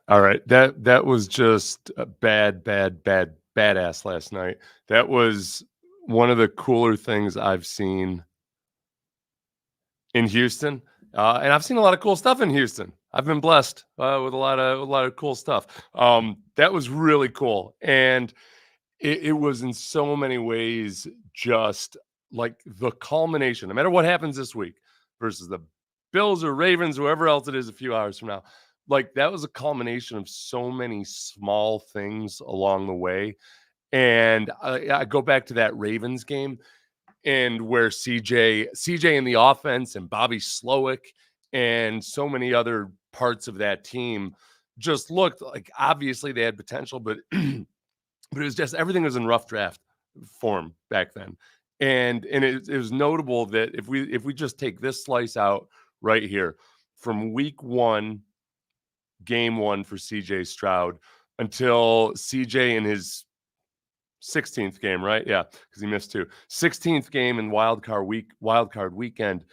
All right. That was just a badass last night. That was one of the cooler things I've seen in Houston. And I've seen a lot of cool stuff in Houston. I've been blessed with a lot of cool stuff. That was really cool. And it was in so many ways just like the culmination, no matter what happens this week versus the Bills or Ravens, whoever else it is a few hours from now. Like that was a culmination of so many small things along the way. And I go back to that Ravens game and where CJ in the offense and Bobby Slowick and so many other parts of that team just looked like obviously they had potential, but but it was just everything was in rough draft form back then. And it was notable that if we just take this slice out right here from week one, game one for CJ Stroud until CJ in his 16th game, right? Yeah, because he missed two. 16th game in wildcard weekend.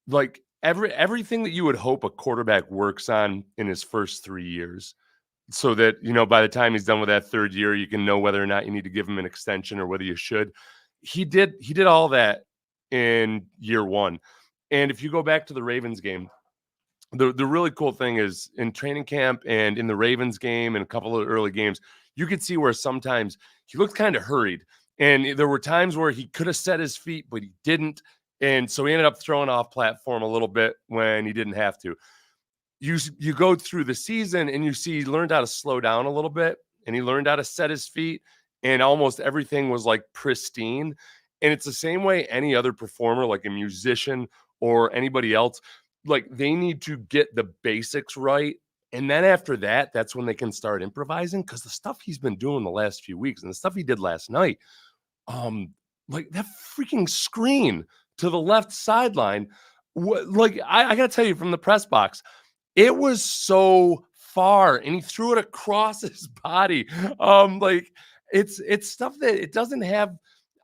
Like everything that you would hope a quarterback works on in his first 3 years, so that by the time he's done with that third year, you can know whether or not you need to give him an extension or whether you should. He did all that in year one. And if you go back to the Ravens game, the really cool thing is in training camp and in the Ravens game and a couple of early games, you could see where sometimes he looked kind of hurried. And there were times where he could have set his feet, but he didn't. And so he ended up throwing off platform a little bit when he didn't have to. You go through the season and you see he learned how to slow down a little bit and he learned how to set his feet, and almost everything was like pristine. And it's the same way any other performer, like a musician or anybody else, like they need to get the basics right. And then after that, that's when they can start improvising, because the stuff he's been doing the last few weeks and the stuff he did last night, like that freaking screen to the left sideline, like I gotta tell you, from the press box, it was so far, and he threw it across his body. Like it's stuff that it doesn't have,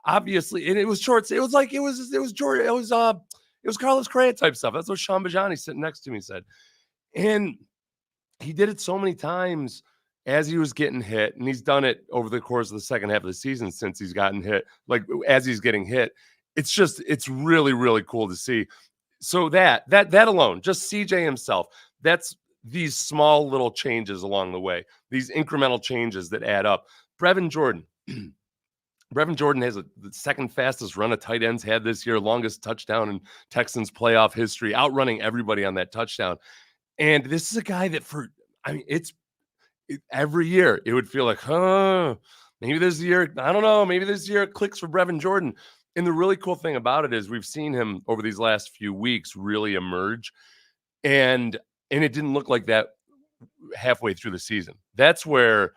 obviously, and it was shorts. It was like it was George. It was Carlos Correa type stuff. That's what Sean Bajani sitting next to me said, and he did it so many times as he was getting hit, and he's done it over the course of the second half of the season since he's gotten hit. Like as he's getting hit, it's really really cool to see. So that alone, just CJ himself, that's these small little changes along the way, these incremental changes that add up. Brevin Jordan. Brevin Jordan has the second fastest run of tight ends had this year, longest touchdown in Texans playoff history, outrunning everybody on that touchdown. And this is a guy that every year it would feel like, maybe this year, I don't know, maybe this year it clicks for Brevin Jordan. And the really cool thing about it is we've seen him over these last few weeks really emerge. And it didn't look like that halfway through the season. That's where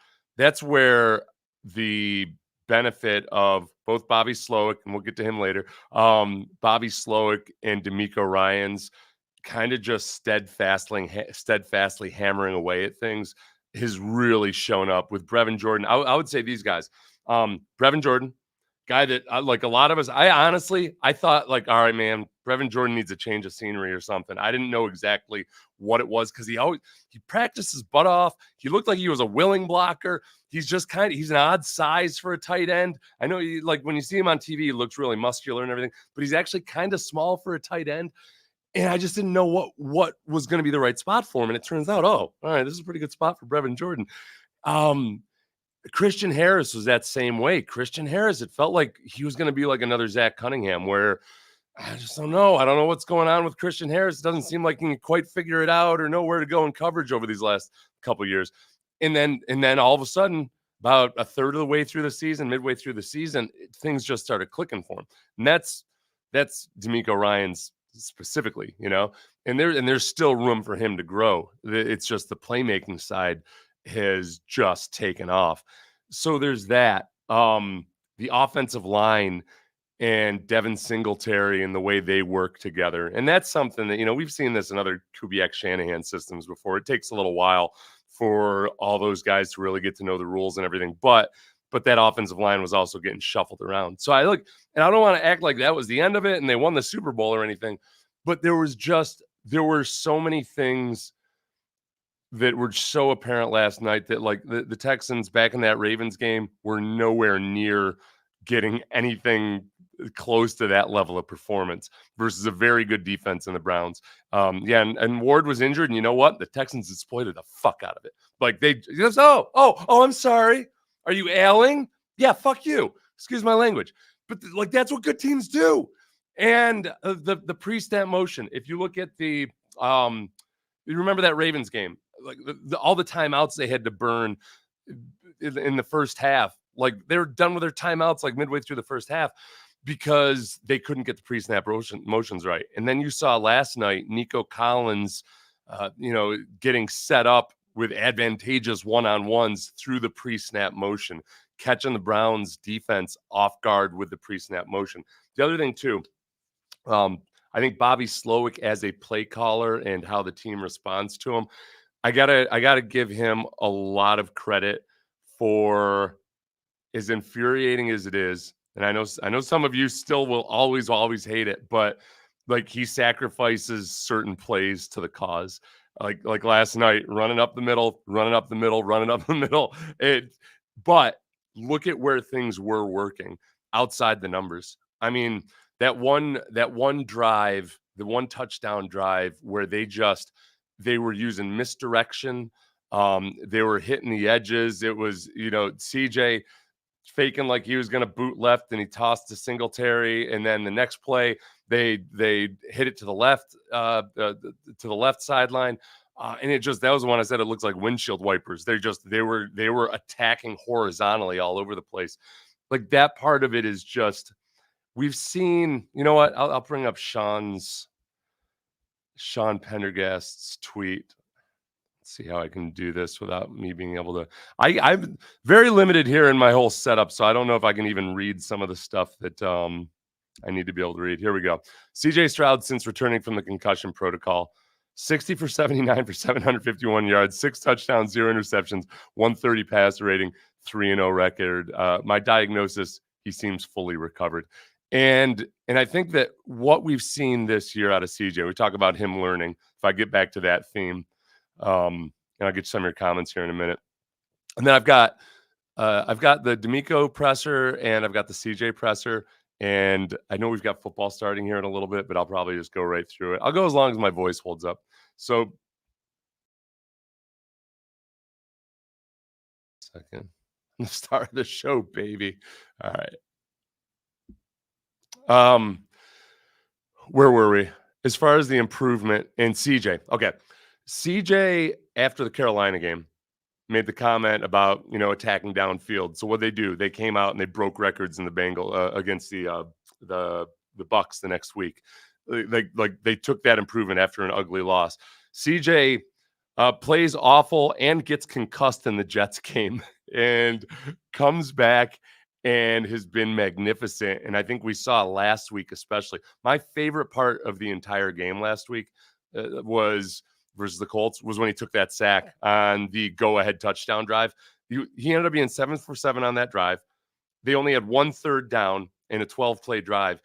the benefit of both Bobby Slowick, and we'll get to him later, Bobby Slowick and DeMeco Ryans kind of just steadfastly hammering away at things has really shown up with Brevin Jordan. I would say these guys, Brevin Jordan, guy that like a lot of us, I thought like, all right, man, Brevin Jordan needs a change of scenery or something. I didn't know exactly what it was, because he practiced his butt off. He looked like he was a willing blocker. He's just he's an odd size for a tight end. I know like when you see him on TV, he looks really muscular and everything, but he's actually kind of small for a tight end. And I just didn't know what was going to be the right spot for him. And it turns out, all right, this is a pretty good spot for Brevin Jordan. Christian Harris was that same way. Christian Harris, it felt like he was going to be like another Zach Cunningham, where I just don't know. I don't know what's going on with Christian Harris. It doesn't seem like he can quite figure it out or know where to go in coverage over these last couple of years. And then all of a sudden, about a third of the way through the season, midway through the season, things just started clicking for him. And that's DeMeco Ryans specifically, and there's still room for him to grow. It's just the playmaking side has just taken off. So there's that. The offensive line and Devin Singletary and the way they work together. And that's something that, we've seen this in other Kubiak Shanahan systems before. It takes a little while for all those guys to really get to know the rules and everything. But that offensive line was also getting shuffled around. So I don't want to act like that was the end of it and they won the Super Bowl or anything, but there were so many things that were so apparent last night that like the Texans back in that Ravens game were nowhere near getting anything close to that level of performance versus a very good defense in the Browns. And Ward was injured, and you know what? The Texans exploited the fuck out of it. Like they just, I'm sorry. Are you ailing? Yeah, fuck you. Excuse my language. But like that's what good teams do. And the pre-snap motion. If you look at the you remember that Ravens game, like all the timeouts they had to burn in the first half. Like they were done with their timeouts like midway through the first half because they couldn't get the pre-snap motions right. And then you saw last night Nico Collins, getting set up with advantageous one-on-ones through the pre-snap motion, catching the Browns defense off guard with the pre-snap motion. The other thing too, I think Bobby Slowick as a play caller and how the team responds to him, I gotta give him a lot of credit for, as infuriating as it is. And I know some of you still will always hate it, but like he sacrifices certain plays to the cause. Like last night, running up the middle. But look at where things were working outside the numbers. I mean, that one drive, the one touchdown drive where they were using misdirection. They were hitting the edges. It was, CJ faking like he was going to boot left and he tossed to Singletary. And then the next play, they hit it to the left, to the left sideline. And that was the one I said, it looks like windshield wipers. They were attacking horizontally all over the place. Like that part of it is just, we've seen, you know what? I'll bring up Sean Pendergast's tweet. Let's see how I can do this without me being able to. I'm very limited here in my whole setup, so I don't know if I can even read some of the stuff that I need to be able to read. Here we go. CJ Stroud, since returning from the concussion protocol, 60 for 79 for 751 yards, 6 touchdowns, 0 interceptions, 130 passer rating, 3-0 record. My diagnosis, he seems fully recovered. And I think that what we've seen this year out of CJ, we talk about him learning. If I get back to that theme, and I'll get some of your comments here in a minute. And then I've got the DeMeco presser and I've got the CJ presser. And I know we've got football starting here in a little bit, but I'll probably just go right through it. I'll go as long as my voice holds up. So, second, the start of the show, baby. All right. Where were we? As far as the improvement in CJ. Okay. CJ, after the Carolina game, made the comment about, attacking downfield. So what they do, they came out and they broke records in the Bengals against the Bucks the next week. They took that improvement after an ugly loss. CJ plays awful and gets concussed in the Jets game and comes back and has been magnificent. And I think we saw last week, especially my favorite part of the entire game last week was versus the Colts was when he took that sack on the go-ahead touchdown drive. He ended up being 7 for 7 on that drive. They only had 1 third down in a 12-play drive.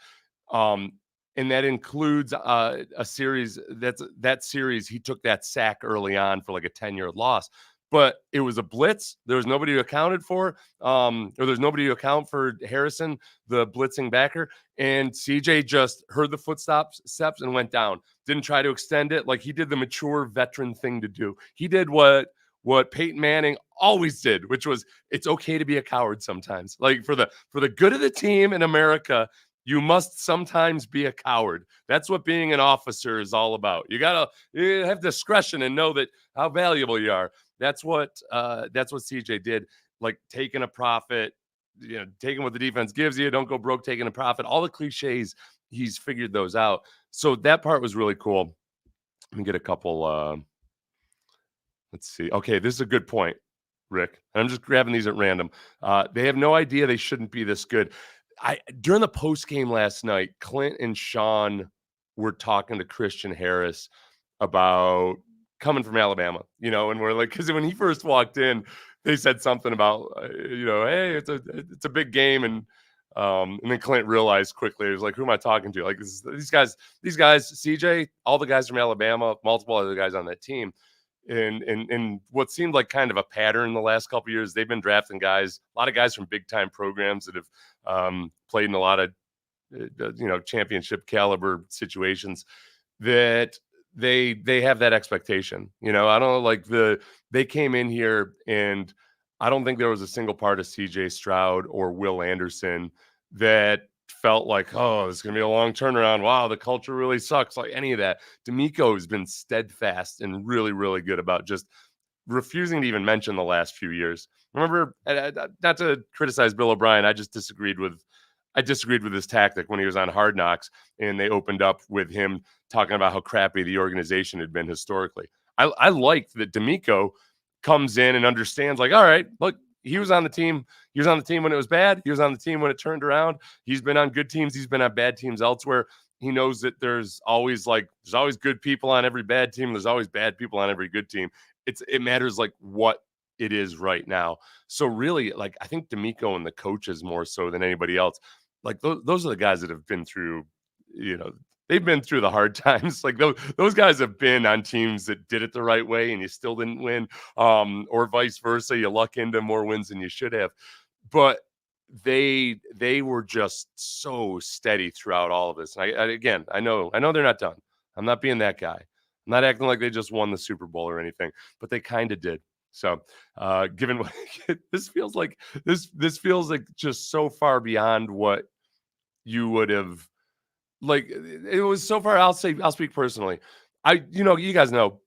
And that includes a series. That series, he took that sack early on for like a 10-yard loss. But it was a blitz. There was nobody who accounted for, or there's nobody to account for Harrison, the blitzing backer. And CJ just heard the footsteps and went down. Didn't try to extend it. Like he did the mature veteran thing to do. He did what Peyton Manning always did, which was, it's okay to be a coward sometimes. Like for the good of the team in America, you must sometimes be a coward. That's what being an officer is all about. You have discretion and know that how valuable you are. That's what CJ did. Like taking a profit, taking what the defense gives you. Don't go broke taking a profit. All the cliches, he's figured those out. So that part was really cool. Let me get a couple. Let's see. Okay, this is a good point, Rick. And I'm just grabbing these at random. They have no idea they shouldn't be this good. During the post game last night, Clint and Sean were talking to Christian Harris about coming from Alabama, and we're like, because when he first walked in, they said something about, hey, it's a big game, and then Clint realized quickly, he was like, who am I talking to? Like these guys, CJ, all the guys from Alabama, multiple other guys on that team. in what seemed like kind of a pattern the last couple of years. They've been drafting guys, a lot of guys from big time programs that have played in a lot of championship caliber situations, that they have that expectation. I don't like they came in here, and I don't think there was a single part of CJ Stroud or Will Anderson that felt like, oh, it's going to be a long turnaround. Wow, the culture really sucks. Like any of that. DeMeco has been steadfast and really, really good about just refusing to even mention the last few years. Remember, not to criticize Bill O'Brien, I disagreed with his tactic when he was on Hard Knocks, and they opened up with him talking about how crappy the organization had been historically. I liked that DeMeco comes in and understands, like, all right, look, he was on the team. He was on the team when it was bad. He was on the team when it turned around. He's been on good teams. He's been on bad teams elsewhere. He knows that there's always good people on every bad team. There's always bad people on every good team. It matters like what it is right now. So really, like, I think DeMeco and the coaches more so than anybody else, like those are the guys that have been through, they've been through the hard times. Like those guys have been on teams that did it the right way and you still didn't win, or vice versa. You luck into more wins than you should have. But they were just so steady throughout all of this. And I know they're not done. I'm not being that guy. I'm not acting like they just won the Super Bowl or anything, but they kind of did. So, given what this feels like just so far beyond what you would have, like, it was so far. I'll speak personally. You guys know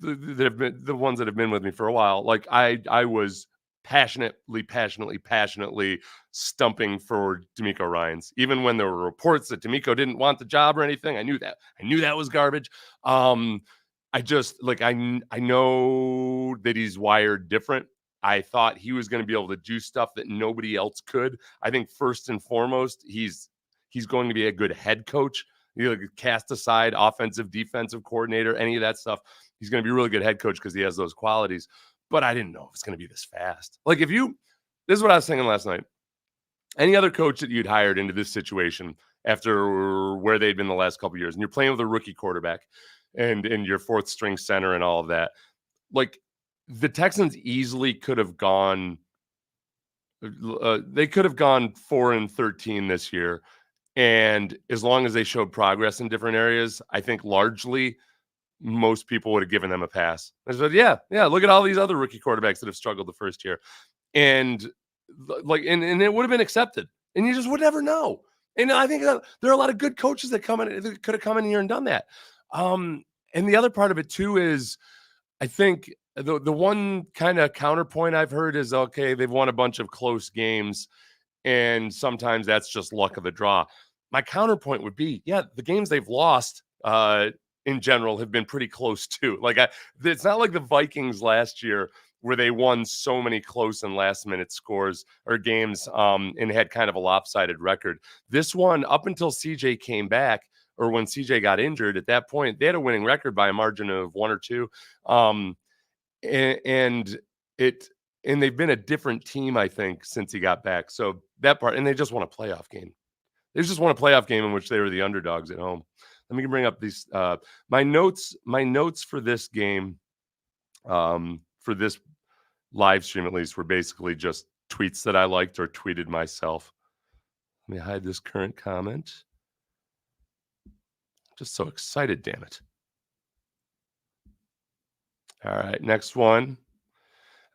that have been the ones that have been with me for a while. Like I was passionately stumping for DeMeco Ryans, even when there were reports that DeMeco didn't want the job or anything. I knew that was garbage. I just I know that he's wired different. I thought he was going to be able to do stuff that nobody else could. I think first and foremost, he's going to be a good head coach. Cast aside offensive, defensive coordinator, any of that stuff. He's going to be a really good head coach because he has those qualities. But I didn't know it was going to be this fast. Like this is what I was thinking last night. Any other coach that you'd hired into this situation after where they'd been the last couple of years, and you're playing with a rookie quarterback and your fourth string center and all of that, like the Texans easily could have gone. They could have gone 4-13 this year. And as long as they showed progress in different areas, I think largely most people would have given them a pass. I said, yeah, look at all these other rookie quarterbacks that have struggled the first year. And and it would have been accepted. And you just would never know. And I think there are a lot of good coaches that could have come in here and done that. And the other part of it too is, I think the one kind of counterpoint I've heard is, okay, they've won a bunch of close games, and sometimes that's just luck of the draw. My counterpoint would be, yeah, the games they've lost in general have been pretty close too. It's not like the Vikings last year where they won so many close and last minute scores or games and had kind of a lopsided record. This one, up until CJ came back, or when CJ got injured, at that point, they had a winning record by a margin of 1 or 2. And they've been a different team, I think, since he got back. So that part, and they just won a playoff game. They just won a playoff game in which they were the underdogs at home. Let me bring up these my notes for this game, for this live stream at least, were basically just tweets that I liked or tweeted myself. Let me hide this current comment. Just so excited, damn it. All right, next one.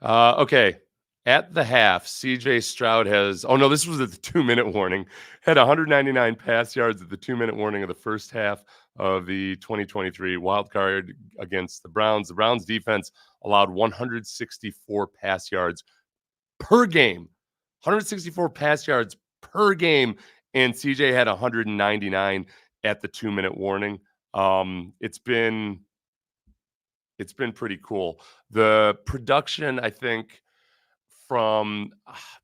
Okay. At the half, CJ Stroud has, this was at the 2-minute warning, had 199 pass yards at the 2-minute warning of the first half of the 2023 wildcard against the Browns. The Browns defense allowed 164 pass yards per game. 164 pass yards per game, and CJ had 199 at the 2-minute warning. It's been pretty cool. The production, I think, from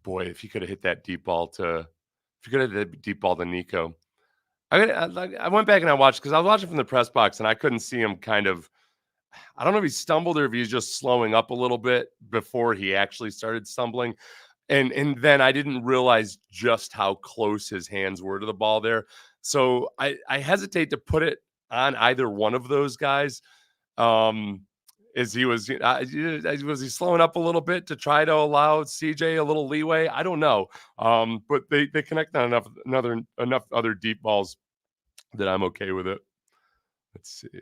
if he could have hit that deep ball to Nico. I went back and I watched, because I was watching from the press box and I couldn't see him kind of, I don't know if he stumbled or if he's just slowing up a little bit before he actually started stumbling. And then I didn't realize just how close his hands were to the ball there. So I hesitate to put it on either one of those guys. is was he slowing up a little bit to try to allow CJ a little leeway? I don't know. But they connect on enough other deep balls that I'm okay with it. Let's see.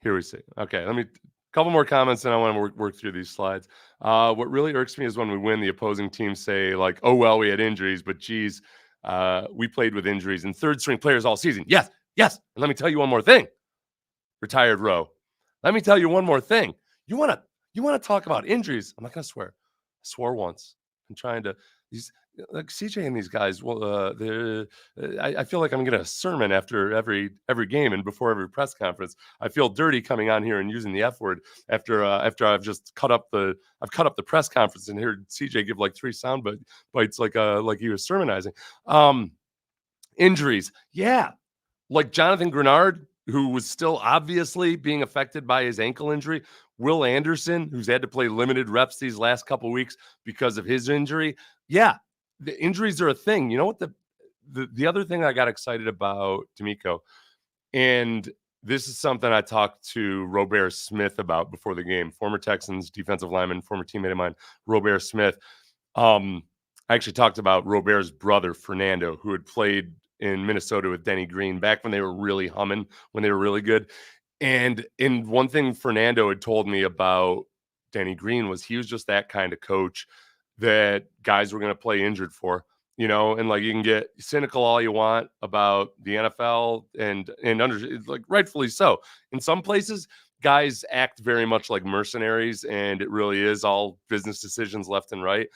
Here we see. Okay, let me couple more comments, and I want to work through these slides. What really irks me is when we win, the opposing team say like, "Oh well, we had injuries, but geez, we played with injuries and third string players all season." Yes, yes. And let me tell you one more thing, retired Rowe. Let me tell you one more thing. You want to talk about injuries? I'm not gonna swear. I swore once. I'm trying to these like CJ and these guys. Well, I feel like I'm getting a sermon after every game and before every press conference. I feel dirty coming on here and using the F word after I've just cut up the press conference and heard CJ give like 3 sound bites like he was sermonizing. Injuries, yeah, like Jonathan Grenard, who was still obviously being affected by his ankle injury. Will Anderson, who's had to play limited reps these last couple weeks because of his injury. Yeah, the injuries are a thing. You know what the other thing I got excited about, DeMeco, and this is something I talked to Robert Smith about before the game, former Texans defensive lineman, former teammate of mine, Robert Smith. I actually talked about Robert's brother, Fernando, who had played in Minnesota with Denny Green back when they were really humming, when they were really good. And one thing Fernando had told me about Denny Green was he was just that kind of coach that guys were going to play injured for, and like you can get cynical all you want about the NFL and under like rightfully so. In some places, guys act very much like mercenaries and it really is all business decisions left and right.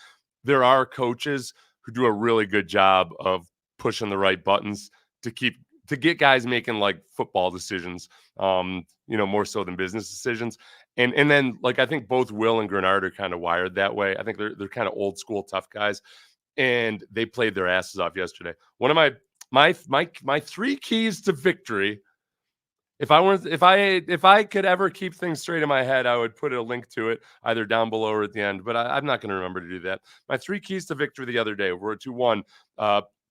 There are coaches who do a really good job of pushing the right buttons to get guys making like football decisions, more so than business decisions. And then like I think both Will and Grenard are kind of wired that way. I think they're kind of old school tough guys, and they played their asses off yesterday. One of my 3 keys to victory. If I could ever keep things straight in my head, I would put a link to it either down below or at the end. But I'm not going to remember to do that. My 3 keys to victory the other day were to 1,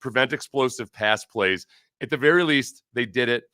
prevent explosive pass plays. At the very least, they did it.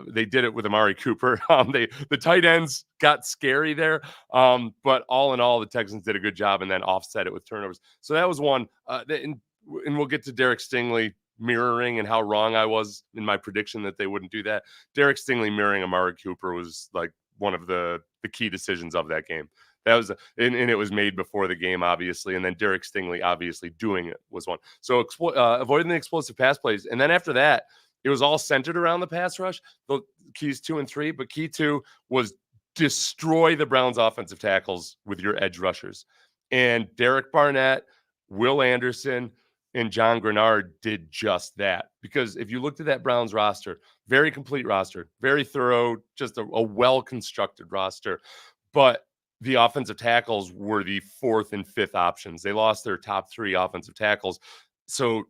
They did it with Amari Cooper. The tight ends got scary there, but all in all, the Texans did a good job and then offset it with turnovers. So that was one. And we'll get to Derek Stingley mirroring and how wrong I was in my prediction that they wouldn't do that. Derek Stingley mirroring Amari Cooper was like one of the key decisions of that game. That was, and it was made before the game, obviously, and then Derek Stingley obviously doing it was one. So avoiding the explosive pass plays, and then after that, it was all centered around the pass rush. The keys 2 and 3, but key 2 was destroy the Browns' offensive tackles with your edge rushers, and Derek Barnett, Will Anderson, and John Grenard did just that. Because if you looked at that Browns roster, very complete roster, very thorough, just a well-constructed roster, but the offensive tackles were the 4th and 5th options. They lost their top 3 offensive tackles. So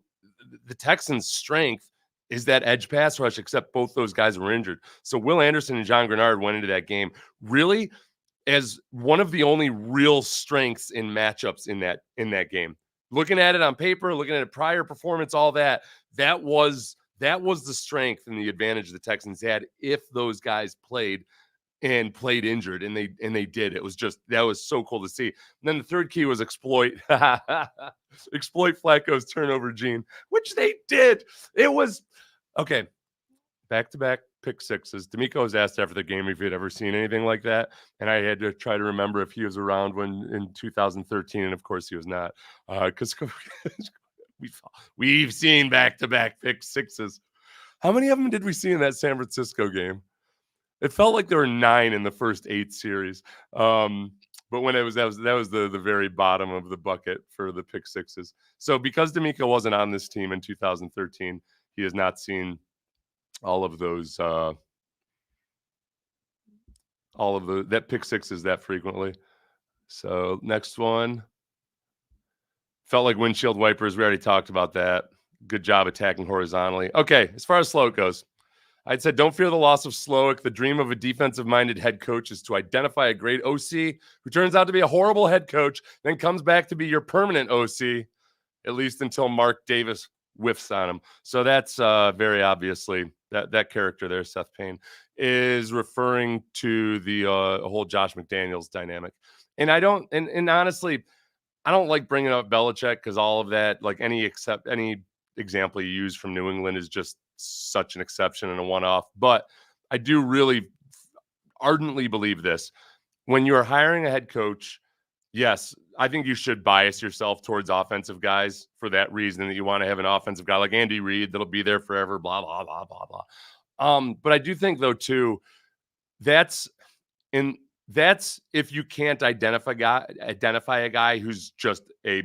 the Texans' strength is that edge pass rush, except both those guys were injured. So Will Anderson and John Grenard went into that game really as one of the only real strengths in matchups in that game. Looking at it on paper, looking at prior performance, all that was the strength and the advantage the Texans had if those guys played injured, and they did. It was just, that was so cool to see. And then the third key was exploit Flacco's turnover gene, which they did. It was okay. Back-to-back pick sixes. DeMeco was asked after the game if he had ever seen anything like that, and I had to try to remember if he was around when in 2013, and of course he was not, because we've seen back-to-back pick sixes. How many of them did we see in that San Francisco game? It felt like there were 9 in the first 8 series. But when that was the very bottom of the bucket for the pick sixes. So because DeMeco wasn't on this team in 2013, he has not seen all of those that pick sixes that frequently. So next one. Felt like windshield wipers. We already talked about that. Good job attacking horizontally. Okay, as far as Slowick goes, I'd said don't fear the loss of Slowick. The dream of a defensive-minded head coach is to identify a great OC who turns out to be a horrible head coach, then comes back to be your permanent OC, at least until Mark Davis whiffs on him. So that's very obviously that character there, Seth Payne, is referring to the whole Josh McDaniels dynamic. And I don't, and honestly, I don't like bringing up Belichick because all of that, like any example you use from New England is just such an exception and a one-off. But I do really ardently believe this. When you are hiring a head coach, yes, I think you should bias yourself towards offensive guys for that reason, that you want to have an offensive guy like Andy Reid that'll be there forever, blah, blah, blah, blah, blah. But I do think, though, too, that's in that's if you can't identify a guy who's just a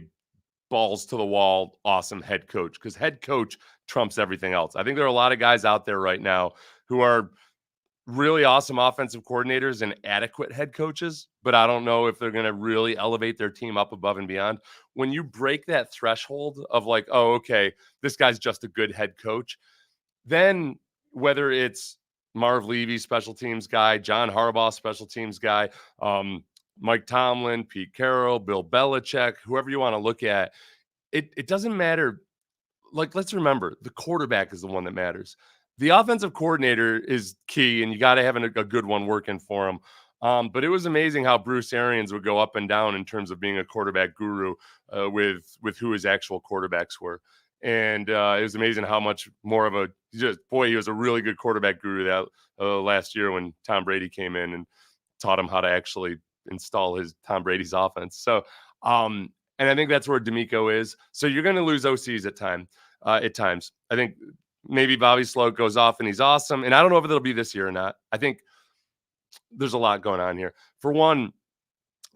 balls to the wall, awesome head coach, because head coach trumps everything else. I think there are a lot of guys out there right now who are really awesome offensive coordinators and adequate head coaches, but I don't know if they're going to really elevate their team up above and beyond. When you break that threshold of like, oh, okay, this guy's just a good head coach, then whether it's Marv Levy, special teams guy, John Harbaugh, special teams guy, Mike Tomlin, Pete Carroll, Bill Belichick, whoever you want to look at, it doesn't matter. Like, let's remember, the quarterback is the one that matters. The offensive coordinator is key, and you got to have a good one working for him. But it was amazing how Bruce Arians would go up and down in terms of being a quarterback guru with who his actual quarterbacks were. And it was amazing how much more of he was a really good quarterback guru that last year when Tom Brady came in and taught him how to actually install Tom Brady's offense. So, and I think that's where DeMeco is. So you're going to lose OCs at times. I think maybe Bobby Slowick goes off and he's awesome. And I don't know if it'll be this year or not. I think there's a lot going on here. For one,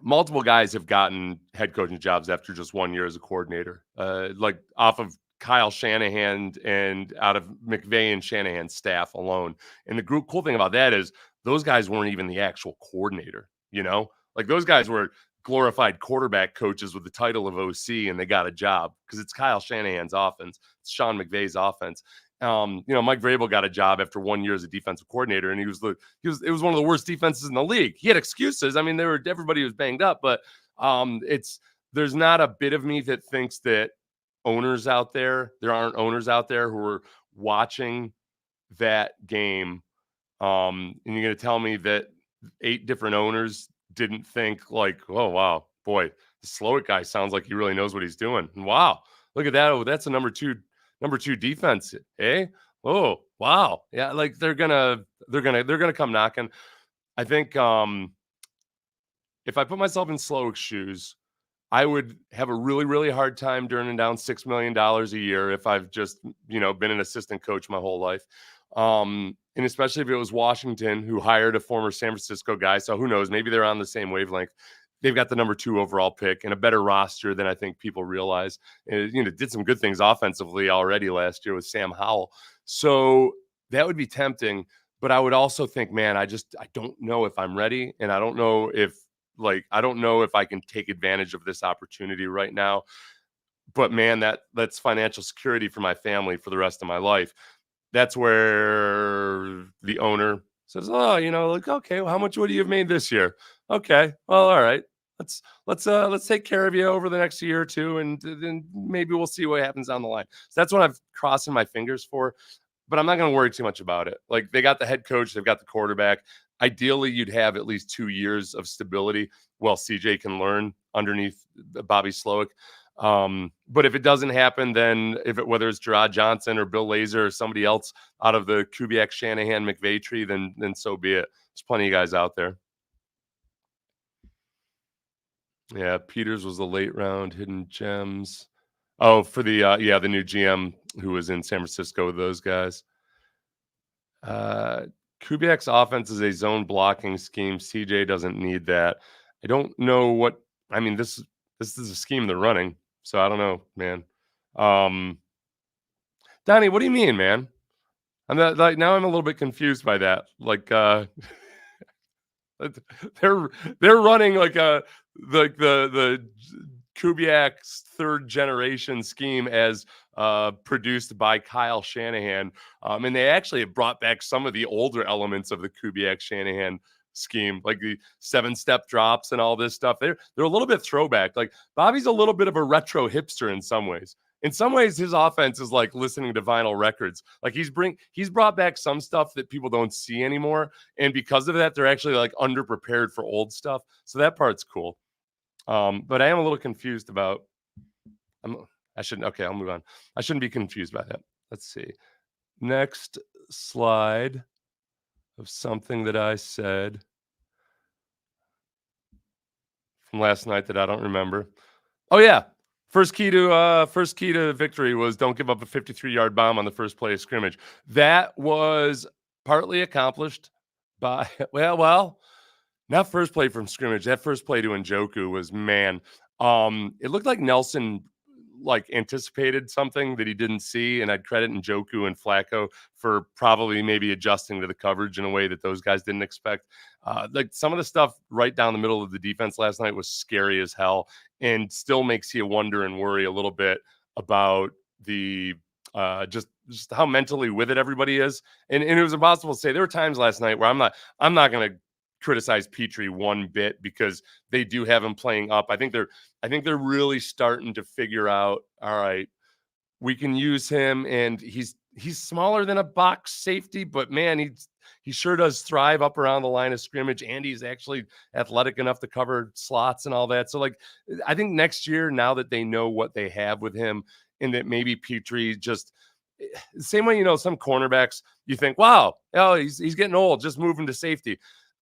multiple guys have gotten head coaching jobs after just 1 year as a coordinator, like off of Kyle Shanahan and out of McVay and Shanahan's staff alone. And the cool thing about that is those guys weren't even the actual coordinator, like those guys were glorified quarterback coaches with the title of OC, and they got a job because it's Kyle Shanahan's offense. It's Sean McVay's offense. Mike Vrabel got a job after 1 year as a defensive coordinator, and it was one of the worst defenses in the league. He had excuses. I mean, everybody was banged up, but there's not a bit of me that thinks that there aren't owners out there who are watching that game. And you're going to tell me that 8 different owners didn't think like, oh, wow, boy, the Slowick guy sounds like he really knows what he's doing. And wow, look at that. Oh, that's a number two defense. Eh? Oh, wow. Yeah. Like they're going to come knocking. I think if I put myself in Slowick's shoes, I would have a really, really hard time turning down $6 million a year if I've just, been an assistant coach my whole life. And especially if it was Washington who hired a former San Francisco guy. So who knows, maybe they're on the same wavelength. They've got the number 2 overall pick and a better roster than I think people realize. And, did some good things offensively already last year with Sam Howell. So that would be tempting, but I would also think, man, I don't know if I'm ready. And I don't know if I can take advantage of this opportunity right now. But man, that's financial security for my family for the rest of my life. That's where the owner says, oh, okay, well, how much would you have made this year? Okay, well, all right. Let's take care of you over the next year or two, and then maybe we'll see what happens down the line. So that's what I'm crossing my fingers for, but I'm not going to worry too much about it. Like, they got the head coach, they've got the quarterback. Ideally, you'd have at least 2 years of stability while CJ can learn underneath Bobby Slowick. But if it doesn't happen, then whether it's Gerard Johnson or Bill Lazor or somebody else out of the Kubiak, Shanahan, McVay tree, then so be it. There's plenty of guys out there. Yeah, Peters was a late round hidden gems. Oh, for the new GM who was in San Francisco with those guys. Kubiak's offense is a zone blocking scheme. CJ doesn't need that. I don't know what. I mean, this is a scheme they're running. So I don't know, man. Donnie, what do you mean, man? I'm not, like, now I'm a little bit confused by that. Like, they're running like the Kubiak's third generation scheme as produced by Kyle Shanahan, and they actually have brought back some of the older elements of the Kubiak Shanahan scheme, like the 7-step drops and all this stuff. They're a little bit throwback. Like, Bobby's a little bit of a retro hipster in some ways. In some ways, his offense is like listening to vinyl records. Like he's brought back some stuff that people don't see anymore, and because of that, they're actually like underprepared for old stuff. So that part's cool. But I am a little confused about. I shouldn't. Okay, I'll move on. I shouldn't be confused by that. Let's see. Next slide of something that I said from last night that I don't remember. Oh yeah, first key to victory was don't give up a 53-yard bomb on the first play of scrimmage. That was partly accomplished by well, not first play from scrimmage. That first play to Njoku was man. It looked like Nelson like anticipated something that he didn't see, and I'd credit Njoku and Flacco for probably maybe adjusting to the coverage in a way that those guys didn't expect. Like some of the stuff right down the middle of the defense last night was scary as hell, and still makes you wonder and worry a little bit about the just how mentally with it everybody is. And it was impossible to say. There were times last night where I'm not going to criticize Petrie one bit because they do have him playing up. I think they're really starting to figure out, all right, we can use him, and he's smaller than a box safety, but man, he sure does thrive up around the line of scrimmage, and he's actually athletic enough to cover slots and all that. So like I think next year, now that they know what they have with him, and that maybe Petrie just same way, some cornerbacks, you think, wow, he's getting old, just move him to safety.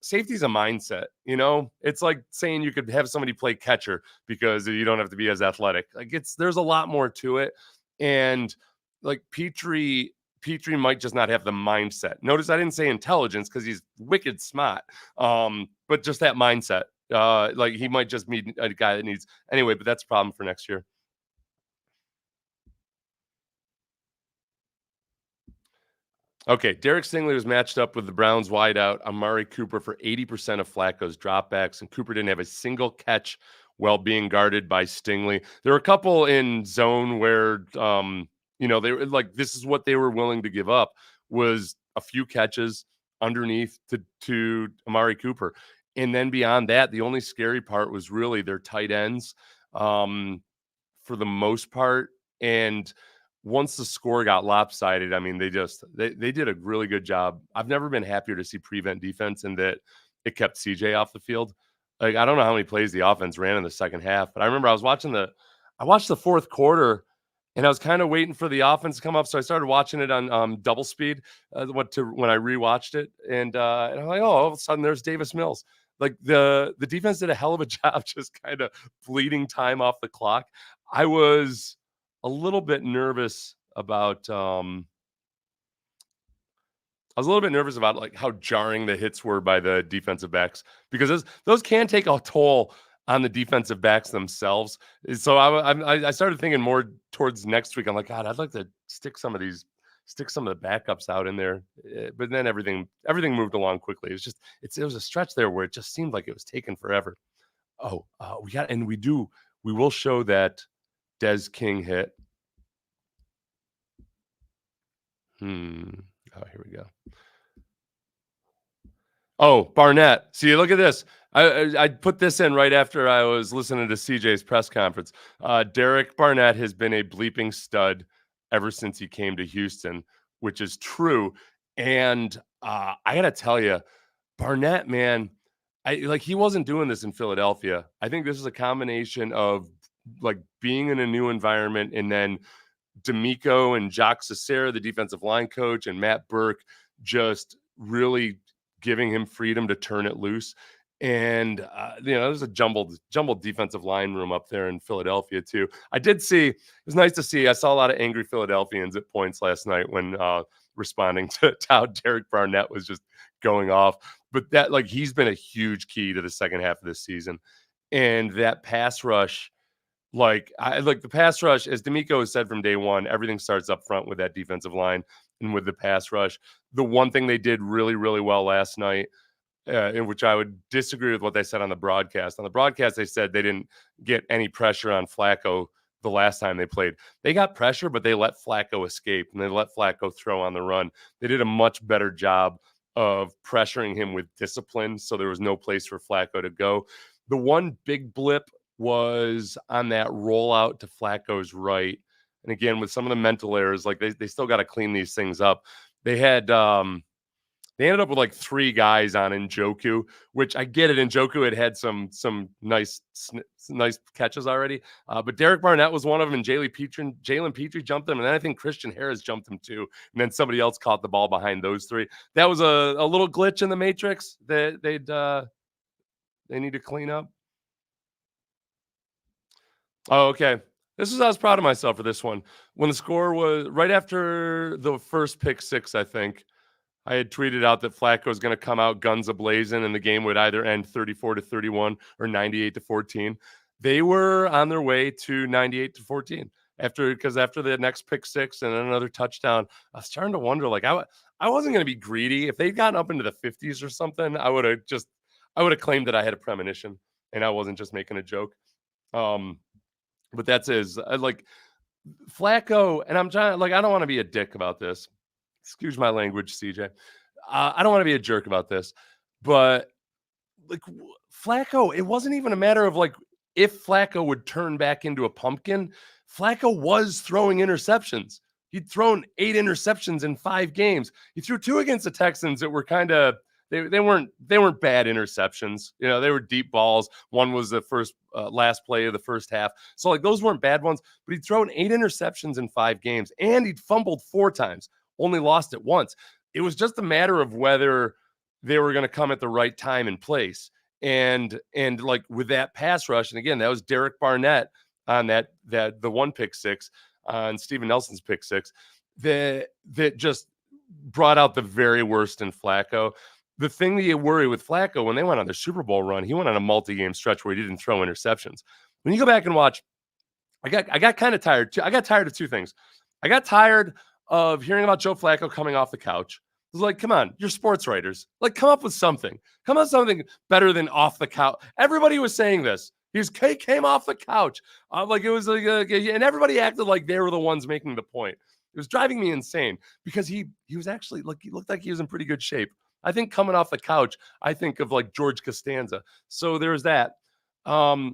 Safety's a mindset, it's like saying you could have somebody play catcher because you don't have to be as athletic. Like there's a lot more to it. And like Petrie might just not have the mindset. Notice I didn't say intelligence because he's wicked smart. But just that mindset. Like he might just be a guy that needs anyway, but that's a problem for next year. Okay, Derek Stingley was matched up with the Browns wideout Amari Cooper for 80% of Flacco's dropbacks, and Cooper didn't have a single catch while being guarded by Stingley. There were a couple in zone where, they were like, this is what they were willing to give up, was a few catches underneath to Amari Cooper. And then beyond that, the only scary part was really their tight ends for the most part. And once the score got lopsided, I mean, they did a really good job. I've never been happier to see prevent defense and that it kept CJ off the field. Like, I don't know how many plays the offense ran in the second half, but I remember I watched the fourth quarter and I was kind of waiting for the offense to come up. So I started watching it on double speed when I rewatched it. And I'm like, oh, all of a sudden there's Davis Mills. Like the defense did a hell of a job just kind of bleeding time off the clock. I was a little bit nervous about like how jarring the hits were by the defensive backs, because those can take a toll on the defensive backs themselves. So I started thinking more towards next week. I'm like, God, I'd like to stick some of the backups out in there. But then everything moved along quickly. It was a stretch there where it just seemed like it was taking forever. Oh, we will show that Des King hit. Oh, here we go. Oh, Barnett. See, look at this. I put this in right after I was listening to CJ's press conference. Derek Barnett has been a bleeping stud ever since he came to Houston, which is true. And I got to tell you, Barnett, man, he wasn't doing this in Philadelphia. I think this is a combination of like being in a new environment, and then DeMeco and Jacques Cesare, the defensive line coach, and Matt Burke just really giving him freedom to turn it loose. And there's a jumbled defensive line room up there in Philadelphia too. It was nice to see. I saw a lot of angry Philadelphians at points last night when responding to how Derek Barnett was just going off. But that, like, he's been a huge key to the second half of this season. And that pass rush, the pass rush, as DeMeco has said from day one, everything starts up front with that defensive line and with the pass rush. The one thing they did really, really well last night, in which I would disagree with what they said on the broadcast. On the broadcast, they said they didn't get any pressure on Flacco the last time they played. They got pressure, but they let Flacco escape, and they let Flacco throw on the run. They did a much better job of pressuring him with discipline, so there was no place for Flacco to go. The one big blip was on that rollout to Flacco's right. And again, with some of the mental errors, like they still got to clean these things up. They had they ended up with like 3 guys on Njoku, which I get it. Njoku had some nice catches already, but Derek Barnett was one of them, and Jalen Petrie jumped him, and then I think Christian Harris jumped him too, and then somebody else caught the ball behind those 3. That was a little glitch in the matrix that they need to clean up. Oh, okay. I was proud of myself for this one. When the score was right after the first pick six, I think I had tweeted out that Flacco was going to come out guns a-blazing and the game would either end 34-31 or 98-14. They were on their way to 98-14 because after the next pick six and then another touchdown, I was starting to wonder, like, I wasn't going to be greedy. If they'd gotten up into the 50s or something, I would have claimed that I had a premonition and I wasn't just making a joke. But that's like Flacco, and I'm trying, like, I don't want to be a dick about this. Excuse my language, CJ. I don't want to be a jerk about this, but like Flacco, it wasn't even a matter of like if Flacco would turn back into a pumpkin. Flacco was throwing interceptions. He'd thrown 8 interceptions in 5 games. He threw 2 against the Texans that were kind of they weren't bad interceptions. You know, they were deep balls. One was the last play of the first half. So like those weren't bad ones, but he'd thrown 8 interceptions in 5 games and he'd fumbled 4 times, only lost it once. It was just a matter of whether they were going to come at the right time and place. And like with that pass rush, and again, that was Derek Barnett on the one pick six on Steven Nelson's pick six that just brought out the very worst in Flacco. The thing that you worry with Flacco, when they went on their Super Bowl run, he went on a multi-game stretch where he didn't throw interceptions. When you go back and watch, I got kind of tired too. I got tired of 2 things. I got tired of hearing about Joe Flacco coming off the couch. It was like, come on, you're sports writers. Like, come up with something. Come up with something better than off the couch. Everybody was saying this. He came off the couch. Like, it was like, and everybody acted like they were the ones making the point. It was driving me insane because he was actually, like, he looked like he was in pretty good shape. I think coming off the couch, I think of like George Costanza. So there's that. But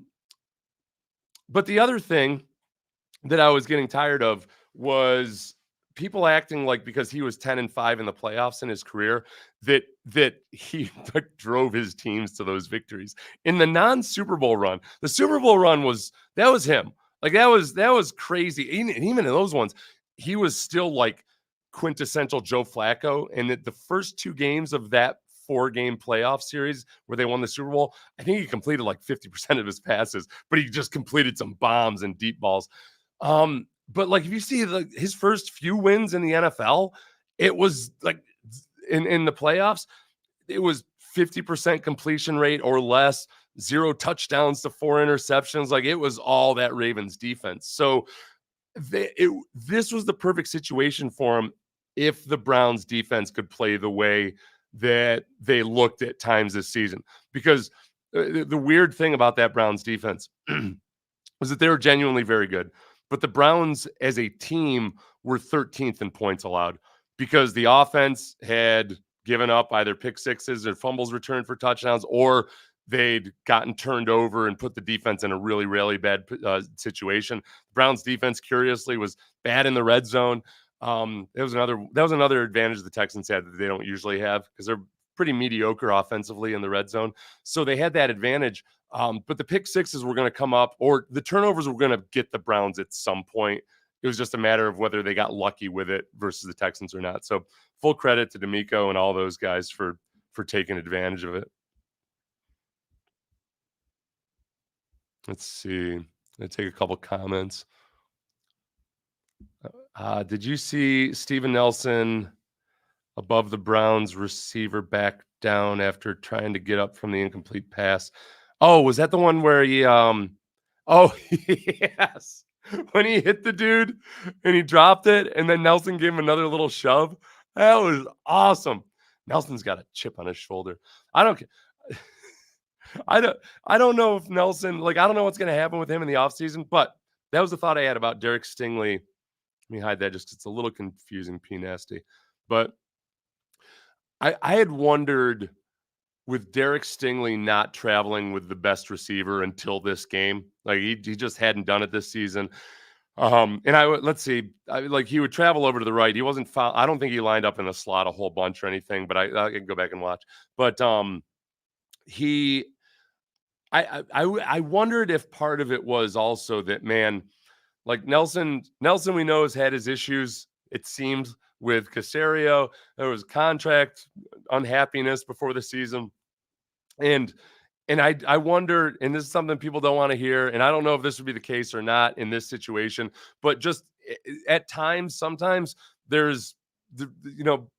the other thing that I was getting tired of was people acting like because he was 10-5 in the playoffs in his career that he like drove his teams to those victories. In the non-Super Bowl run, the Super Bowl run was him. Like that was crazy. Even in those ones, he was still like quintessential Joe Flacco. And the first 2 games of that 4-game playoff series where they won the Super Bowl, I think he completed like 50% of his passes, but he just completed some bombs and deep balls. But like if you see his first few wins in the NFL, it was like in the playoffs, it was 50% completion rate or less, 0 touchdowns to 4 interceptions. Like it was all that Ravens defense. So this was the perfect situation for him if the Browns defense could play the way that they looked at times this season. Because the weird thing about that Browns defense was that they were genuinely very good. But the Browns as a team were 13th in points allowed because the offense had given up either pick sixes or fumbles returned for touchdowns, or they'd gotten turned over and put the defense in a really, really bad situation. The Browns defense, curiously, was bad in the red zone. That was another advantage the Texans had that they don't usually have because they're pretty mediocre offensively in the red zone. So they had that advantage. But the pick sixes were going to come up, or the turnovers were going to get the Browns at some point. It was just a matter of whether they got lucky with it versus the Texans or not. So full credit to DeMeco and all those guys for taking advantage of it. Let's see. Let's take a couple comments. Did you see Steven Nelson above the Browns receiver back down after trying to get up from the incomplete pass? Oh, was that the one where he oh yes. When he hit the dude and he dropped it and then Nelson gave him another little shove? That was awesome. Nelson's got a chip on his shoulder. I don't know if Nelson, like, I don't know what's going to happen with him in the offseason, but that was the thought I had about Derek Stingley. Let me hide that just 'cause it's a little confusing, P nasty. But I had wondered with Derek Stingley not traveling with the best receiver until this game, like he just hadn't done it this season. Let's see, like he would travel over to the right. He wasn't foul. I don't think he lined up in the slot a whole bunch or anything, but I can go back and watch. But he, I wondered if part of it was also that, man, like Nelson, we know has had his issues. It seems with Casario, there was contract unhappiness before the season, and I wonder, and this is something people don't want to hear, and I don't know if this would be the case or not in this situation, but just at times, sometimes there's,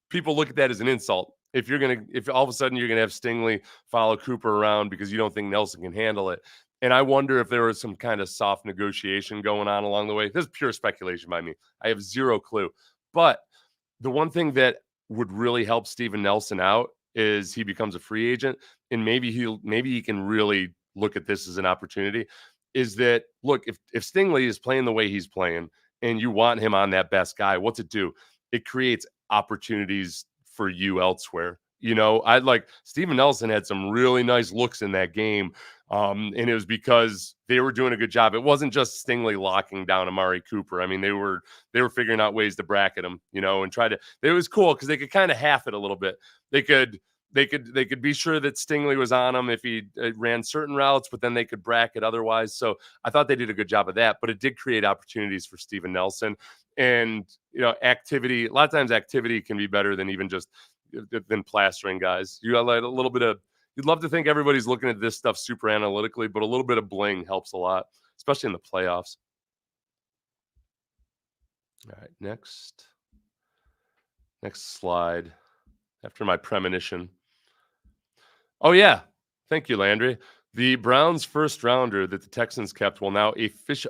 people look at that as an insult. If all of a sudden you're gonna have Stingley follow Cooper around because you don't think Nelson can handle it, and I wonder if there was some kind of soft negotiation going on along the way. This is pure speculation by me. I have zero clue, but the one thing that would really help Steven Nelson out is he becomes a free agent, and maybe he can really look at this as an opportunity. Is that, look, if Stingley is playing the way he's playing and you want him on that best guy, what's it do? It creates opportunities for you elsewhere. I like Steven Nelson had some really nice looks in that game. And it was because they were doing a good job. It wasn't just Stingley locking down Amari Cooper. I mean, they were figuring out ways to bracket him, and try to. It was cool because they could kind of half it a little bit. They could be sure that Stingley was on him if he ran certain routes, but then they could bracket otherwise. So I thought they did a good job of that. But it did create opportunities for Steven Nelson, and activity. A lot of times, activity can be better than even just than plastering guys. You got like a little bit of. You'd love to think everybody's looking at this stuff super analytically, but a little bit of bling helps a lot, especially in the playoffs. All right, next slide. After my premonition. Oh yeah, thank you, Landry. The Browns' first rounder that the Texans kept will now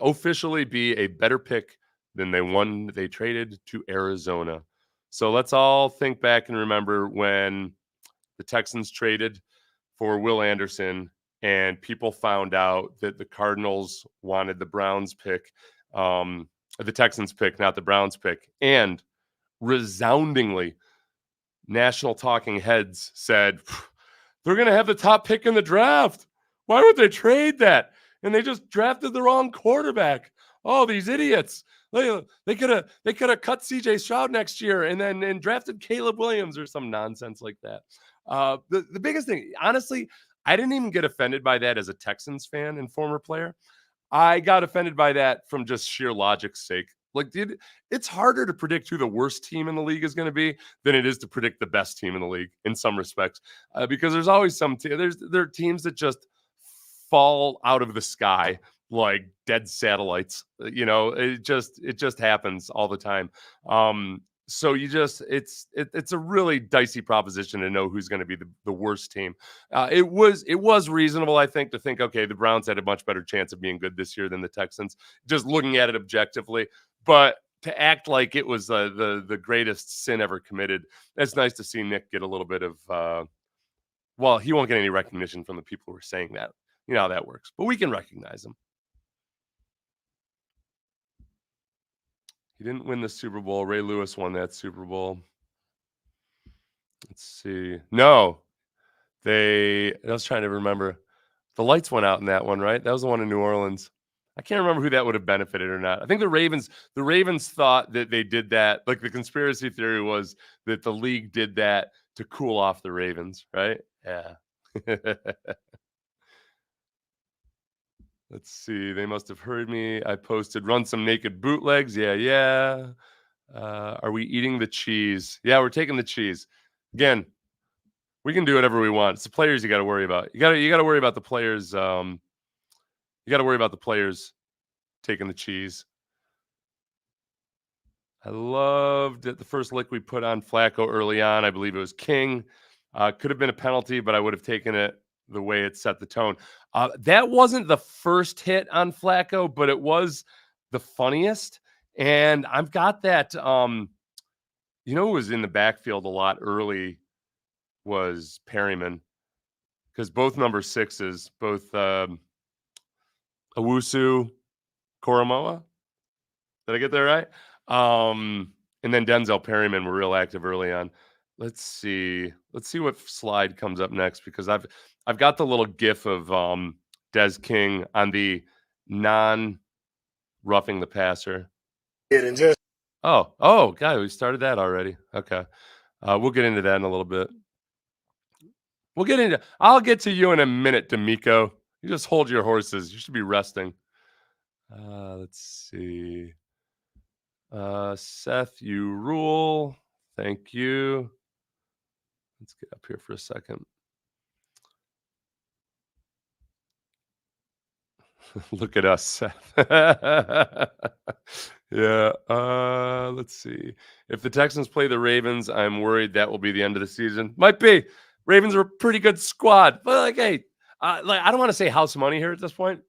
officially be a better pick than the one they traded to Arizona. So let's all think back and remember when the Texans traded for Will Anderson, and people found out that the Cardinals wanted the Browns pick, the Texans pick, not the Browns pick. And resoundingly, national talking heads said, they're going to have the top pick in the draft. Why would they trade that? And they just drafted the wrong quarterback. Oh, these idiots. They could have cut CJ Stroud next year and drafted Caleb Williams or some nonsense like that. The biggest thing, honestly, I didn't even get offended by that as a Texans fan and former player. I got offended by that from just sheer logic's sake. Like, dude, it's harder to predict who the worst team in the league is going to be than it is to predict the best team in the league in some respects, because there's always there are teams that just fall out of the sky like dead satellites. It just happens all the time. So it's a really dicey proposition to know who's going to be the worst team. It was reasonable, I think, to think, okay, the Browns had a much better chance of being good this year than the Texans, just looking at it objectively. But to act like it was the greatest sin ever committed, it's nice to see Nick get a little bit of. Well, he won't get any recognition from the people who are saying that. You know how that works, but we can recognize him. He didn't win the Super Bowl. Ray Lewis won that Super Bowl. Let's see. No, I was trying to remember. The lights went out in that one, right? That was the one in New Orleans. I can't remember who that would have benefited or not. I think the Ravens thought that they did that. Like, the conspiracy theory was that the league did that to cool off the Ravens, right? Yeah. Let's see. They must have heard me. I posted, run some naked bootlegs. Yeah. Are we eating the cheese? Yeah, we're taking the cheese. Again, we can do whatever we want. It's the players you got to worry about. You got to worry about the players. You got to worry about the players taking the cheese. I loved it. The first lick we put on Flacco early on, I believe it was King. Could have been a penalty, but I would have taken it the way it set the tone. That wasn't the first hit on Flacco, but it was the funniest. And I've got that. Who was in the backfield a lot early was Perryman, because both number sixes, both Owusu, Koromoa. Did I get that right? And then Denzel Perryman were real active early on. Let's see what slide comes up next, because I've got the little GIF of Des King on the roughing the passer. And just God, we started that already. Okay. We'll get into that in a little bit. I'll get to you in a minute, DeMeco. You just hold your horses. You should be resting. Let's see. Seth, you rule. Thank you. Let's get up here for a second. Look at us, Seth. Yeah. Let's see. If the Texans play the Ravens, I'm worried that will be the end of the season. Might be. Ravens are a pretty good squad, but like, hey, I don't want to say house money here at this point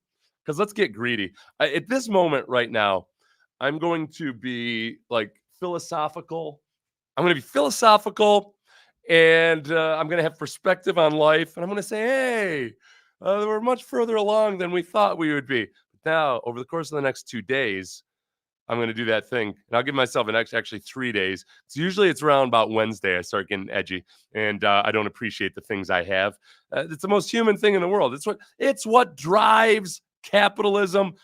because let's get greedy. At this moment right now, I'm going to be like philosophical. I'm going to be philosophical, and I'm going to have perspective on life, and I'm going to say, hey, we're much further along than we thought we would be. Now, over the course of the next 2 days, I'm going to do that thing, and I'll give myself actually 3 days. So usually it's around about Wednesday I start getting edgy, and I don't appreciate the things I have. It's the most human thing in the world. It's what drives capitalism,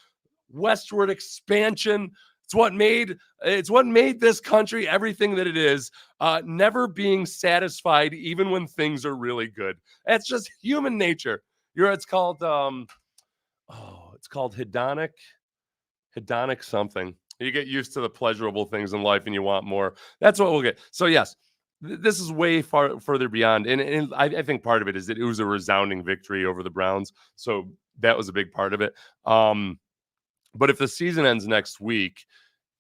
westward expansion. It's what made this country everything that it is. Never being satisfied, even when things are really good. That's just human nature. It's called hedonic something. You get used to the pleasurable things in life and you want more. That's what we'll get. So yes, this is way further beyond. And I think part of it is that it was a resounding victory over the Browns. So that was a big part of it. But if the season ends next week,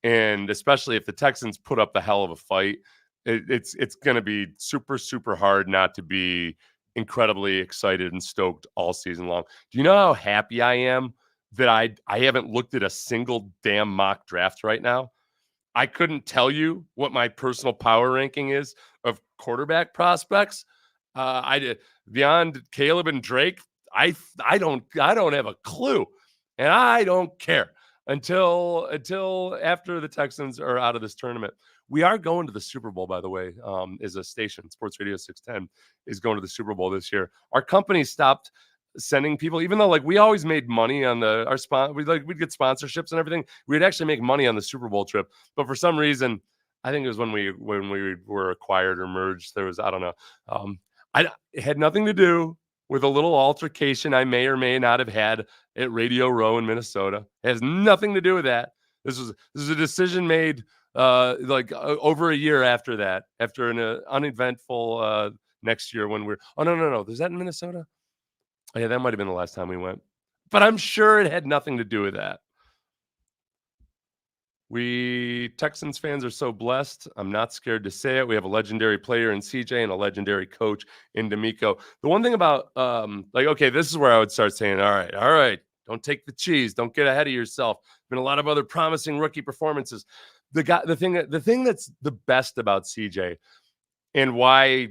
and especially if the Texans put up the hell of a fight, it's going to be super, super hard not to be incredibly excited and stoked all season long. Do you know how happy I am that I haven't looked at a single damn mock draft right now? I couldn't tell you what my personal power ranking is of quarterback prospects. I did beyond Caleb and Drake. I don't have a clue, and I don't care until after the Texans are out of this tournament. We are going to the Super Bowl, by the way. Is a station, Sports Radio 610, is going to the Super Bowl this year. Our company stopped sending people, even though like we always made money on we'd get sponsorships and everything. We'd actually make money on the Super Bowl trip, but for some reason, I think it was when we were acquired or merged. There was, I don't know. It had nothing to do with a little altercation I may or may not have had at Radio Row in Minnesota. It has nothing to do with that. This is a decision made over a year after that, after an uneventful next year when we're. Oh no! Is that in Minnesota? Oh, yeah, that might have been the last time we went, but I'm sure it had nothing to do with that. We Texans fans are so blessed. I'm not scared to say it. We have a legendary player in CJ and a legendary coach in DeMeco. The one thing about okay, this is where I would start saying, all right, don't take the cheese, don't get ahead of yourself. Been a lot of other promising rookie performances. The thing that's the best about CJ and why,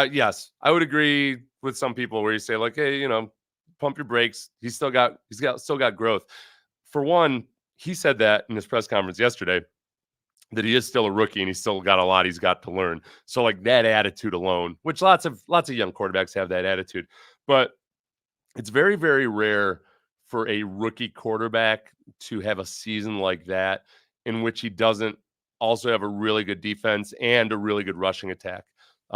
yes, I would agree with some people where you say like, hey, pump your brakes. He's still got growth. For one, he said that in his press conference yesterday, that he is still a rookie and he's still got a lot he's got to learn. So like that attitude alone, which lots of young quarterbacks have that attitude, but it's very, very rare for a rookie quarterback to have a season like that in which he doesn't also have a really good defense and a really good rushing attack.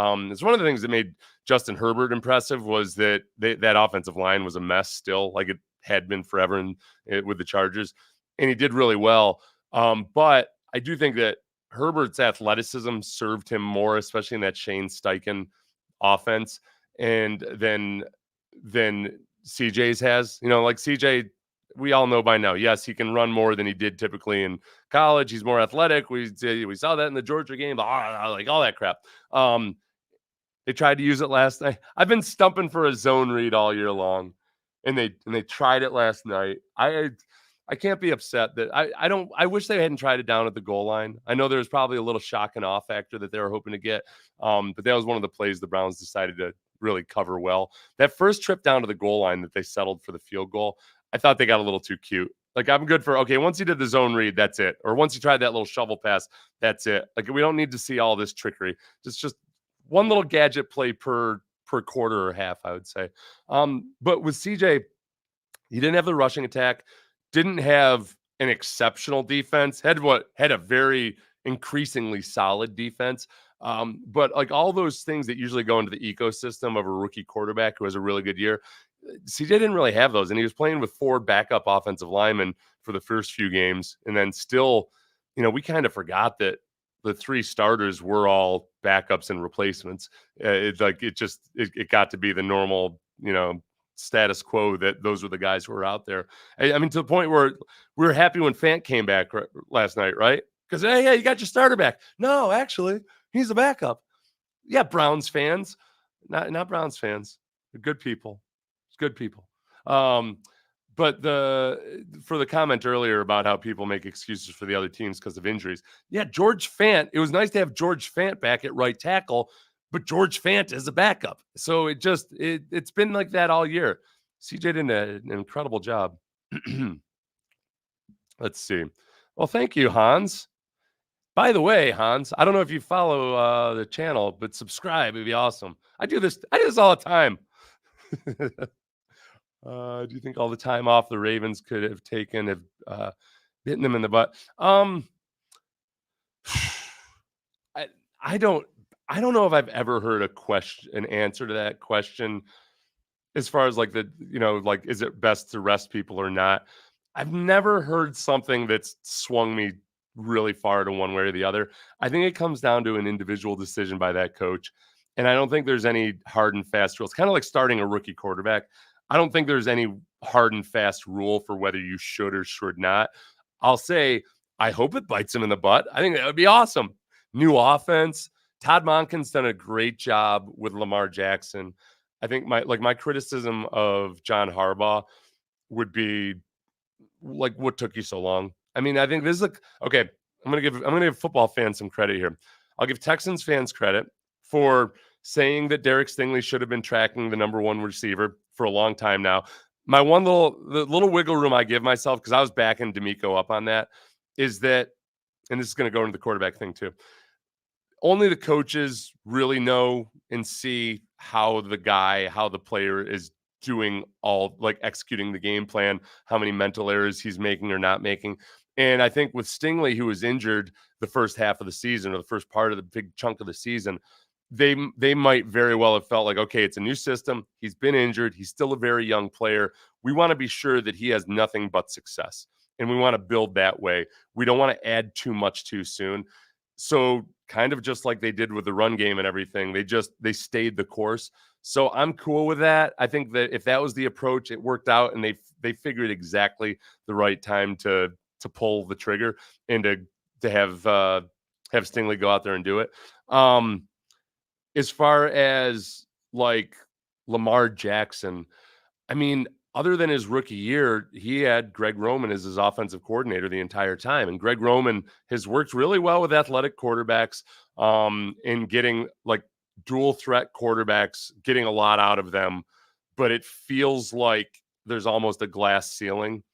It's one of the things that made Justin Herbert impressive was that that offensive line was a mess still, like it had been forever with the Chargers. And he did really well. But I do think that Herbert's athleticism served him more, especially in that Shane Steichen offense, and then CJ's has. Like CJ, we all know by now, yes, he can run more than he did typically in college. He's more athletic. We saw that in the Georgia game, like all that crap. They tried to use it last night. I've been stumping for a zone read all year long, and they tried it last night. I can't be upset that I wish they hadn't tried it down at the goal line. I know there was probably a little shock and awe factor that they were hoping to get. But that was one of the plays the Browns decided to really cover well. That first trip down to the goal line that they settled for the field goal, I thought they got a little too cute. Like I'm good for, okay, once you did the zone read, that's it. Or once you tried that little shovel pass, that's it. Like we don't need to see all this trickery. Just one little gadget play per quarter or half, I would say. But with CJ, he didn't have the rushing attack. Didn't have an exceptional defense, had a very increasingly solid defense. But like all those things that usually go into the ecosystem of a rookie quarterback who has a really good year, CJ didn't really have those. And he was playing with 4 backup offensive linemen for the first few games. And then still, we kind of forgot that the 3 starters were all backups and replacements. It got to be the normal, status quo that those were the guys who were out there. I mean, to the point where we were happy when Fant came back last night, right? Because, hey, yeah, you got your starter back. No, actually, he's a backup. Yeah, Browns fans. Not Browns fans. They're good people. It's good people. But for the comment earlier about how people make excuses for the other teams because of injuries. Yeah, George Fant. It was nice to have George Fant back at right tackle, but George Fant is a backup. So it's been like that all year. CJ did an incredible job. Let's see. Well, thank you, Hans. By the way, Hans, I don't know if you follow the channel, but subscribe. It'd be awesome. I do this all the time. Do you think all the time off the Ravens could have taken have bitten them in the butt? I don't know if I've ever heard an answer to that question as far as like is it best to rest people or not? I've never heard something that's swung me really far to one way or the other. I think it comes down to an individual decision by that coach. And I don't think there's any hard and fast rules. Kind of like starting a rookie quarterback. I don't think there's any hard and fast rule for whether you should or should not. I'll say, I hope it bites him in the butt. I think that would be awesome. New offense. Todd Monken's done a great job with Lamar Jackson. I think my criticism of John Harbaugh would be like, what took you so long? I mean, I think this is okay. I'm gonna give football fans some credit here. I'll give Texans fans credit for saying that Derek Stingley should have been tracking the number 1 receiver for a long time now. My the little wiggle room I give myself, because I was backing DeMeco up on that, is that, and this is going to go into the quarterback thing too, only the coaches really know and see how the player is doing, all like executing the game plan, how many mental errors he's making or not making. And I think with Stingley, who was injured the first half of the season or the first part of the big chunk of the season, they might very well have felt like, okay, it's a new system. He's been injured. He's still a very young player. We want to be sure that he has nothing but success. And we want to build that way. We don't want to add too much too soon. So kind of just like they did with the run game and everything, they stayed the course. So I'm cool with that. I think that if that was the approach, it worked out, and they figured exactly the right time to pull the trigger and to have Stingley go out there and do it. As far as like Lamar Jackson, I mein, other than his rookie year, he had Greg Roman as his offensive coordinator the entire time. And Greg Roman has worked really well with athletic quarterbacks in getting like dual threat quarterbacks, getting a lot out of them. But it feels like there's almost a glass ceiling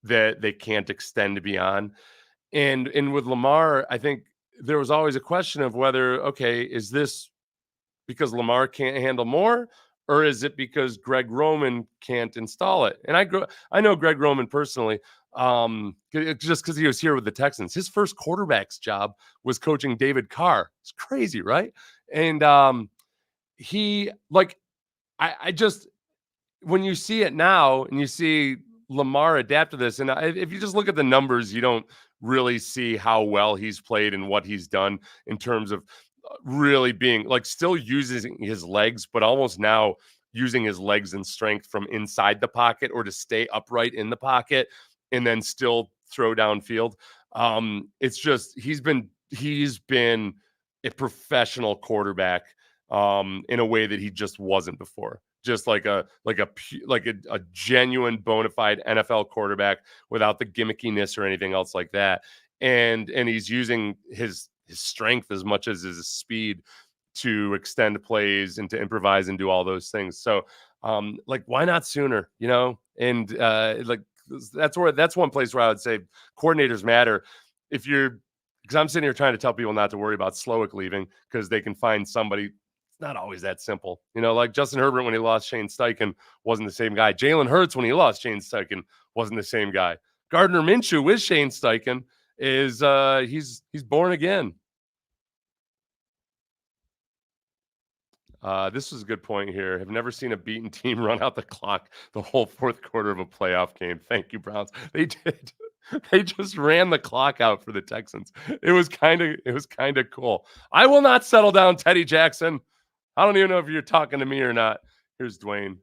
that they can't extend beyond. And with Lamar, I think there was always a question of whether, okay, is this because Lamar can't handle more, or is it because Greg Roman can't install it? And I know Greg Roman personally, just because he was here with the Texans. His first quarterback's job was coaching David Carr. It's crazy, right? And he I just, when you see it now and you see Lamar adapt to this, and if you just look at the numbers, you don't really see how well he's played and what he's done in terms of really being like still using his legs, but almost now using his legs and strength from inside the pocket or to stay upright in the pocket and then still throw downfield. It's just he's been a professional quarterback in a way that he just wasn't before. Just like a genuine bona fide NFL quarterback without the gimmickiness or anything else like that. And he's using his strength as much as his speed to extend plays and to improvise and do all those things. So why not sooner, And that's one place where I would say coordinators matter. Because I'm sitting here trying to tell people not to worry about Slowick leaving because they can find somebody. It's not always that simple. Like Justin Herbert, when he lost Shane Steichen, wasn't the same guy. Jalen Hurts, when he lost Shane Steichen, wasn't the same guy. Gardner Minshew with Shane Steichen is he's born again. This was a good point here. Have never seen a beaten team run out the clock the whole fourth quarter of a playoff game. Thank you, Browns. They did. They just ran the clock out for the Texans. It was kind of cool. I will not settle down, Teddy Jackson. I don't even know if you're talking to me or not. Here's Dwayne.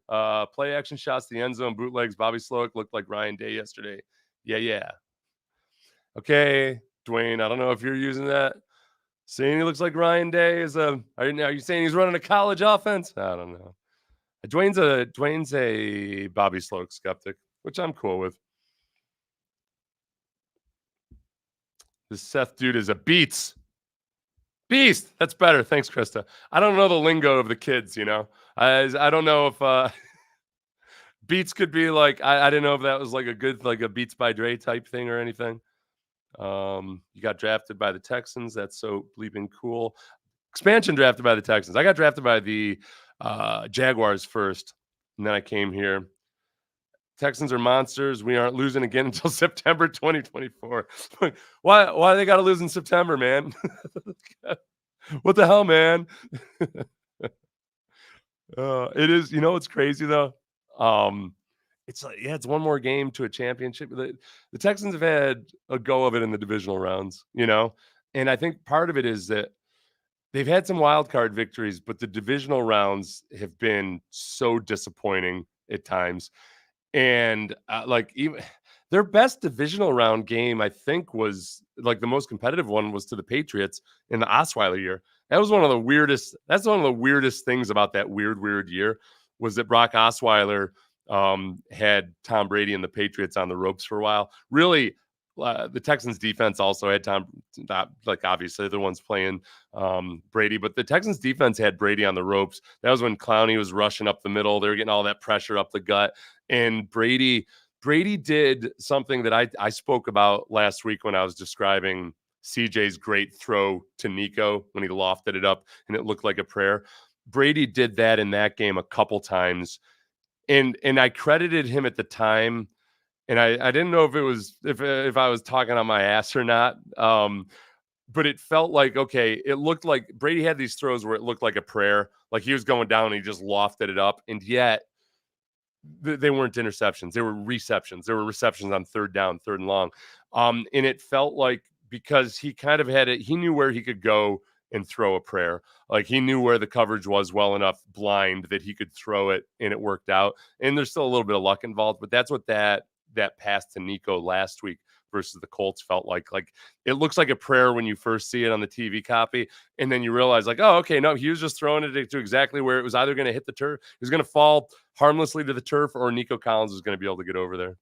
Play action shots, the end zone, bootlegs. Bobby Slowick looked like Ryan Day yesterday. Yeah. Okay, Dwayne. I don't know if you're using that. Saying he looks like Ryan Day is a. Are you saying he's running a college offense? I don't know. Dwayne's a Bobby Slowick skeptic, which I'm cool with. This Seth dude is a beast. That's better. Thanks, Krista. I don't know the lingo of the kids. I don't know if Beats could be like. I didn't know if that was like a Beats by Dre type thing or anything. You got drafted by the Texans. That's so bleeping cool. Expansion drafted by the Texans. I got drafted by the Jaguars first, and then I came here. Texans are monsters. We aren't losing again until September 2024. Why they got to lose in September, man? What the hell, man? It is. You know what's crazy though? It's like, yeah, it's one more game to a championship. The Texans have had a go of it in the divisional rounds, and I think part of it is that they've had some wild card victories, but the divisional rounds have been so disappointing at times. And like even their best divisional round game, I think, was like the most competitive one was to the Patriots in the Osweiler year. That was one of the weirdest. That's one of the weirdest things about that weird year was that Brock Osweiler had Tom Brady and the Patriots on the ropes for a while. Really, the Texans defense also had Tom, like obviously the ones playing Brady, but the Texans defense had Brady on the ropes. That was when Clowney was rushing up the middle. They were getting all that pressure up the gut. And Brady did something that I spoke about last week when I was describing CJ's great throw to Nico when he lofted it up and it looked like a prayer. Brady did that in that game a couple times. And I credited him at the time. And I didn't know if it was if I was talking on my ass or not. But it felt like, okay, it looked like Brady had these throws where it looked like a prayer, like he was going down and he just lofted it up. And yet they weren't interceptions. They were receptions. There were receptions on third down, third and long. And it felt like because he kind of had it, he knew where he could go and throw a prayer. Like he knew where the coverage was well enough blind that he could throw it and it worked out. And there's still a little bit of luck involved, but that's what that pass to Nico last week versus the Colts felt like. Like it looks like a prayer when you first see it on the TV copy, and then you realize like, oh, okay, no, he was just throwing it to exactly where it was either going to hit the turf, it was going to fall harmlessly to the turf, or Nico Collins was going to be able to get over there.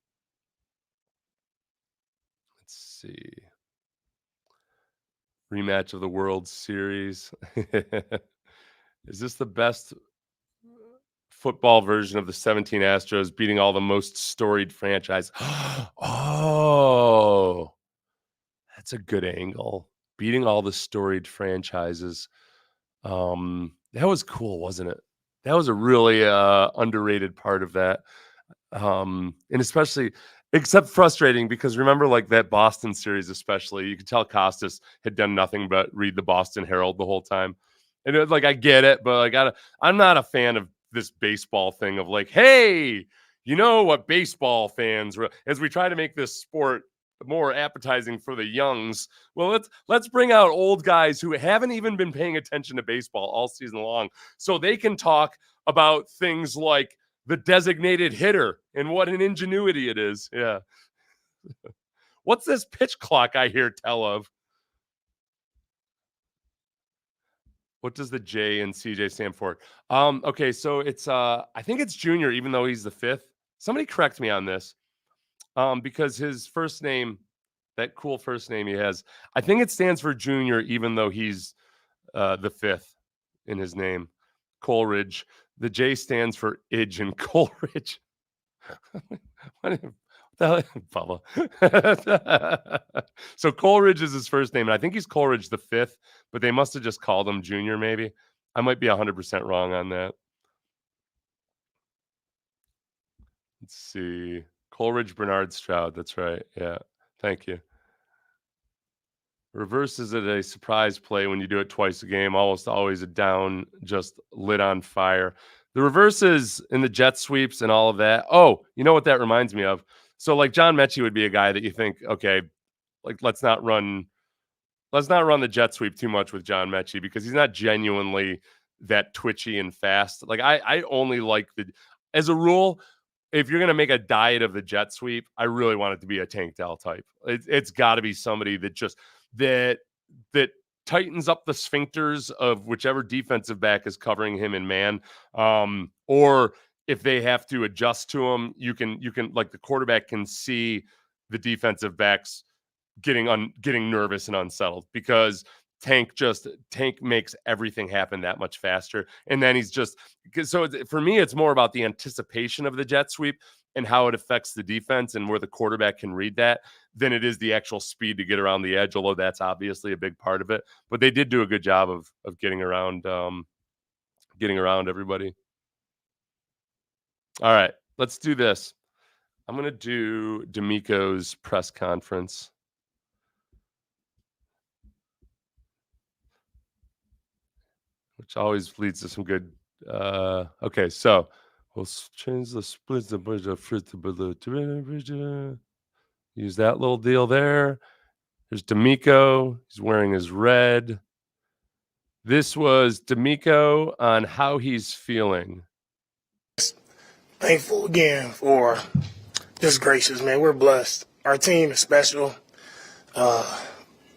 Let's see. Rematch of the World Series. Is this the best football version of the 17 Astros beating all the most storied franchise? Oh, that's a good angle. Beating all the storied franchises. That was cool, wasn't it? That was a really underrated part of that. And especially, except frustrating because remember, like that Boston series, especially, you could tell Costas had done nothing but read the Boston Herald the whole time. And like, I get it, but like, I'm not a fan of this baseball thing of like, hey, you know what baseball fans, as we try to make this sport more appetizing for the youngs. Well, let's bring out old guys who haven't even been paying attention to baseball all season long, so they can talk about things like the designated hitter and what an ingenuity it is. Yeah. What's this pitch clock I hear tell of? What does the J and CJ stand for? Okay, so it's I think it's Junior, even though he's the fifth. Somebody correct me on this. Because his first name, that cool first name he has, I think it stands for Junior, even though he's the fifth in his name. Coleridge. The J stands for Idge and Coleridge. What the hell, Bubba? So Coleridge is his first name, and I think he's Coleridge the fifth, but they must have just called him Junior, maybe. I might be 100% wrong on that. Let's see. Coleridge, Bernard, Stroud. That's right. Yeah. Thank you. Reverse is it a surprise play when you do it twice a game? Almost always a down, just lit on fire. The reverses in the jet sweeps and all of that. Oh, you know what that reminds me of? So like John Mechie would be a guy that you think, okay, like let's not run the jet sweep too much with John Mechie because he's not genuinely that twitchy and fast. Like I only like as a rule, if you're going to make a diet of the jet sweep, I really want it to be a Tank Dell type. It's got to be somebody that just that that tightens up the sphincters of whichever defensive back is covering him in man, or if they have to adjust to him, you can like the quarterback can see the defensive backs getting nervous and unsettled because Tank makes everything happen that much faster. And then he's just so for me, it's more about the anticipation of the jet sweep and how it affects the defense and where the quarterback can read that than it is the actual speed to get around the edge, although that's obviously a big part of it. But they did do a good job of getting around everybody. All right, let's do this. I'm going to do DeMeco's press conference. Which always leads to some good. Okay, so we'll change the split. Use that little deal there. There's DeMeco. He's wearing his red. This was DeMeco on how he's feeling. Thankful again for just gracious, man. We're blessed. Our team is special. God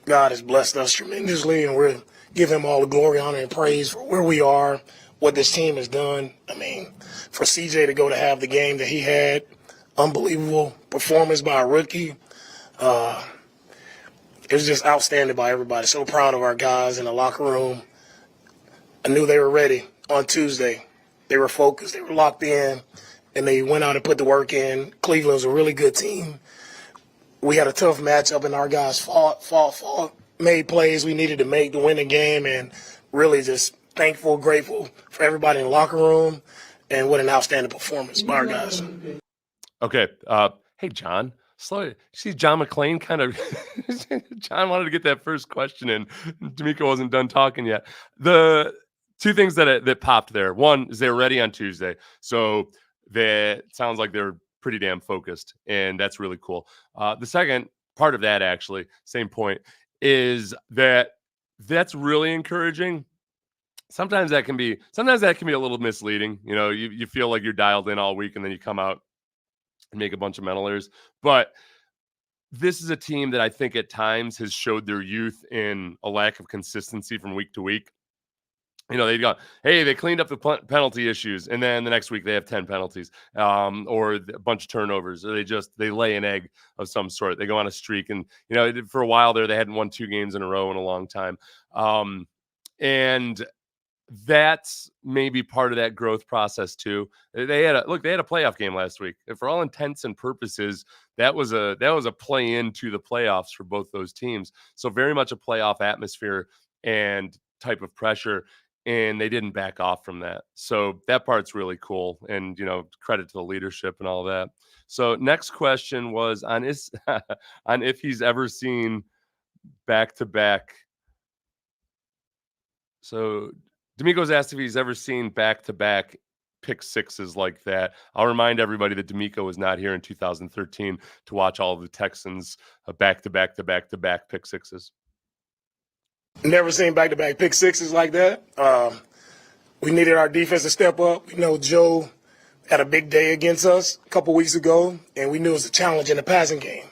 has blessed us tremendously, and we're giving him all the glory, honor, and praise for where we are, what this team has done. I mean, for CJ to go to have the game that he had, unbelievable performance by a rookie. It was just outstanding by everybody. So proud of our guys in the locker room. I knew they were ready on Tuesday. They were focused. They were locked in, and they went out and put the work in. Cleveland's a really good team. We had a tough matchup, and our guys fought, made plays we needed to make to win the game, and really just thankful, grateful for everybody in the locker room, and what an outstanding performance by our guys. Okay. Hey, John. Slow. See, John McClain kind of. John wanted to get that first question in. DeMeco wasn't done talking yet. The two things that popped there. One is they were ready on Tuesday, so that sounds like they're pretty damn focused, and that's really cool. The second part of that, actually, same point, is that's really encouraging. Sometimes that can be a little misleading. You know, you feel like you're dialed in all week, and then you come out and make a bunch of mental errors. But this is a team that I think at times has showed their youth in a lack of consistency from week to week. You know, they've gone, hey, they cleaned up the penalty issues, and then the next week they have 10 penalties, or a bunch of turnovers, or they lay an egg of some sort. They go on a streak, and you know, for a while there, they hadn't won 2 games in a row in a long time, and that's maybe part of that growth process too. They had a playoff game last week. For all intents and purposes, that was a play into the playoffs for both those teams. So very much a playoff atmosphere and type of pressure. And they didn't back off from that. So that part's really cool. And, you know, credit to the leadership and all that. So next question was on if he's ever seen back-to-back. So DeMeco's asked if he's ever seen back-to-back pick sixes like that. I'll remind everybody that DeMeco was not here in 2013 to watch all of the Texans back-to-back pick sixes. Never seen back-to-back pick sixes like that. We needed our defense to step up. We know Joe had a big day against us a couple weeks ago, and we knew it was a challenge in the passing game.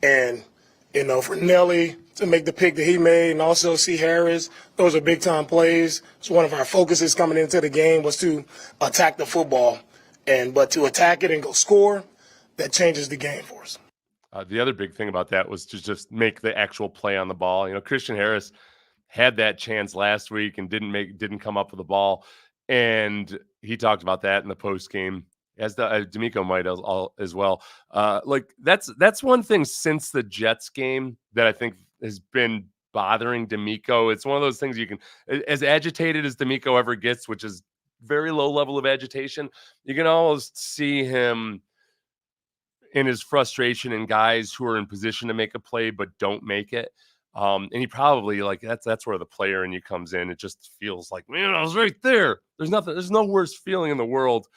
And, you know, for Nelly to make the pick that he made, and also C. Harris, those are big-time plays. So one of our focuses coming into the game was to attack the football. But to attack it and go score, that changes the game for us. The other big thing about that was to just make the actual play on the ball. You know, Christian Harris had that chance last week and didn't come up with the ball, and he talked about that in the post game, as DeMeco might as well. Like that's one thing since the Jets game that I think has been bothering DeMeco. It's one of those things you can, as agitated as DeMeco ever gets, which is very low level of agitation, you can almost see him in his frustration in guys who are in position to make a play but don't make it. And he probably like that's where the player in you comes in. It just feels like, man, I was right there. There's no worse feeling in the world.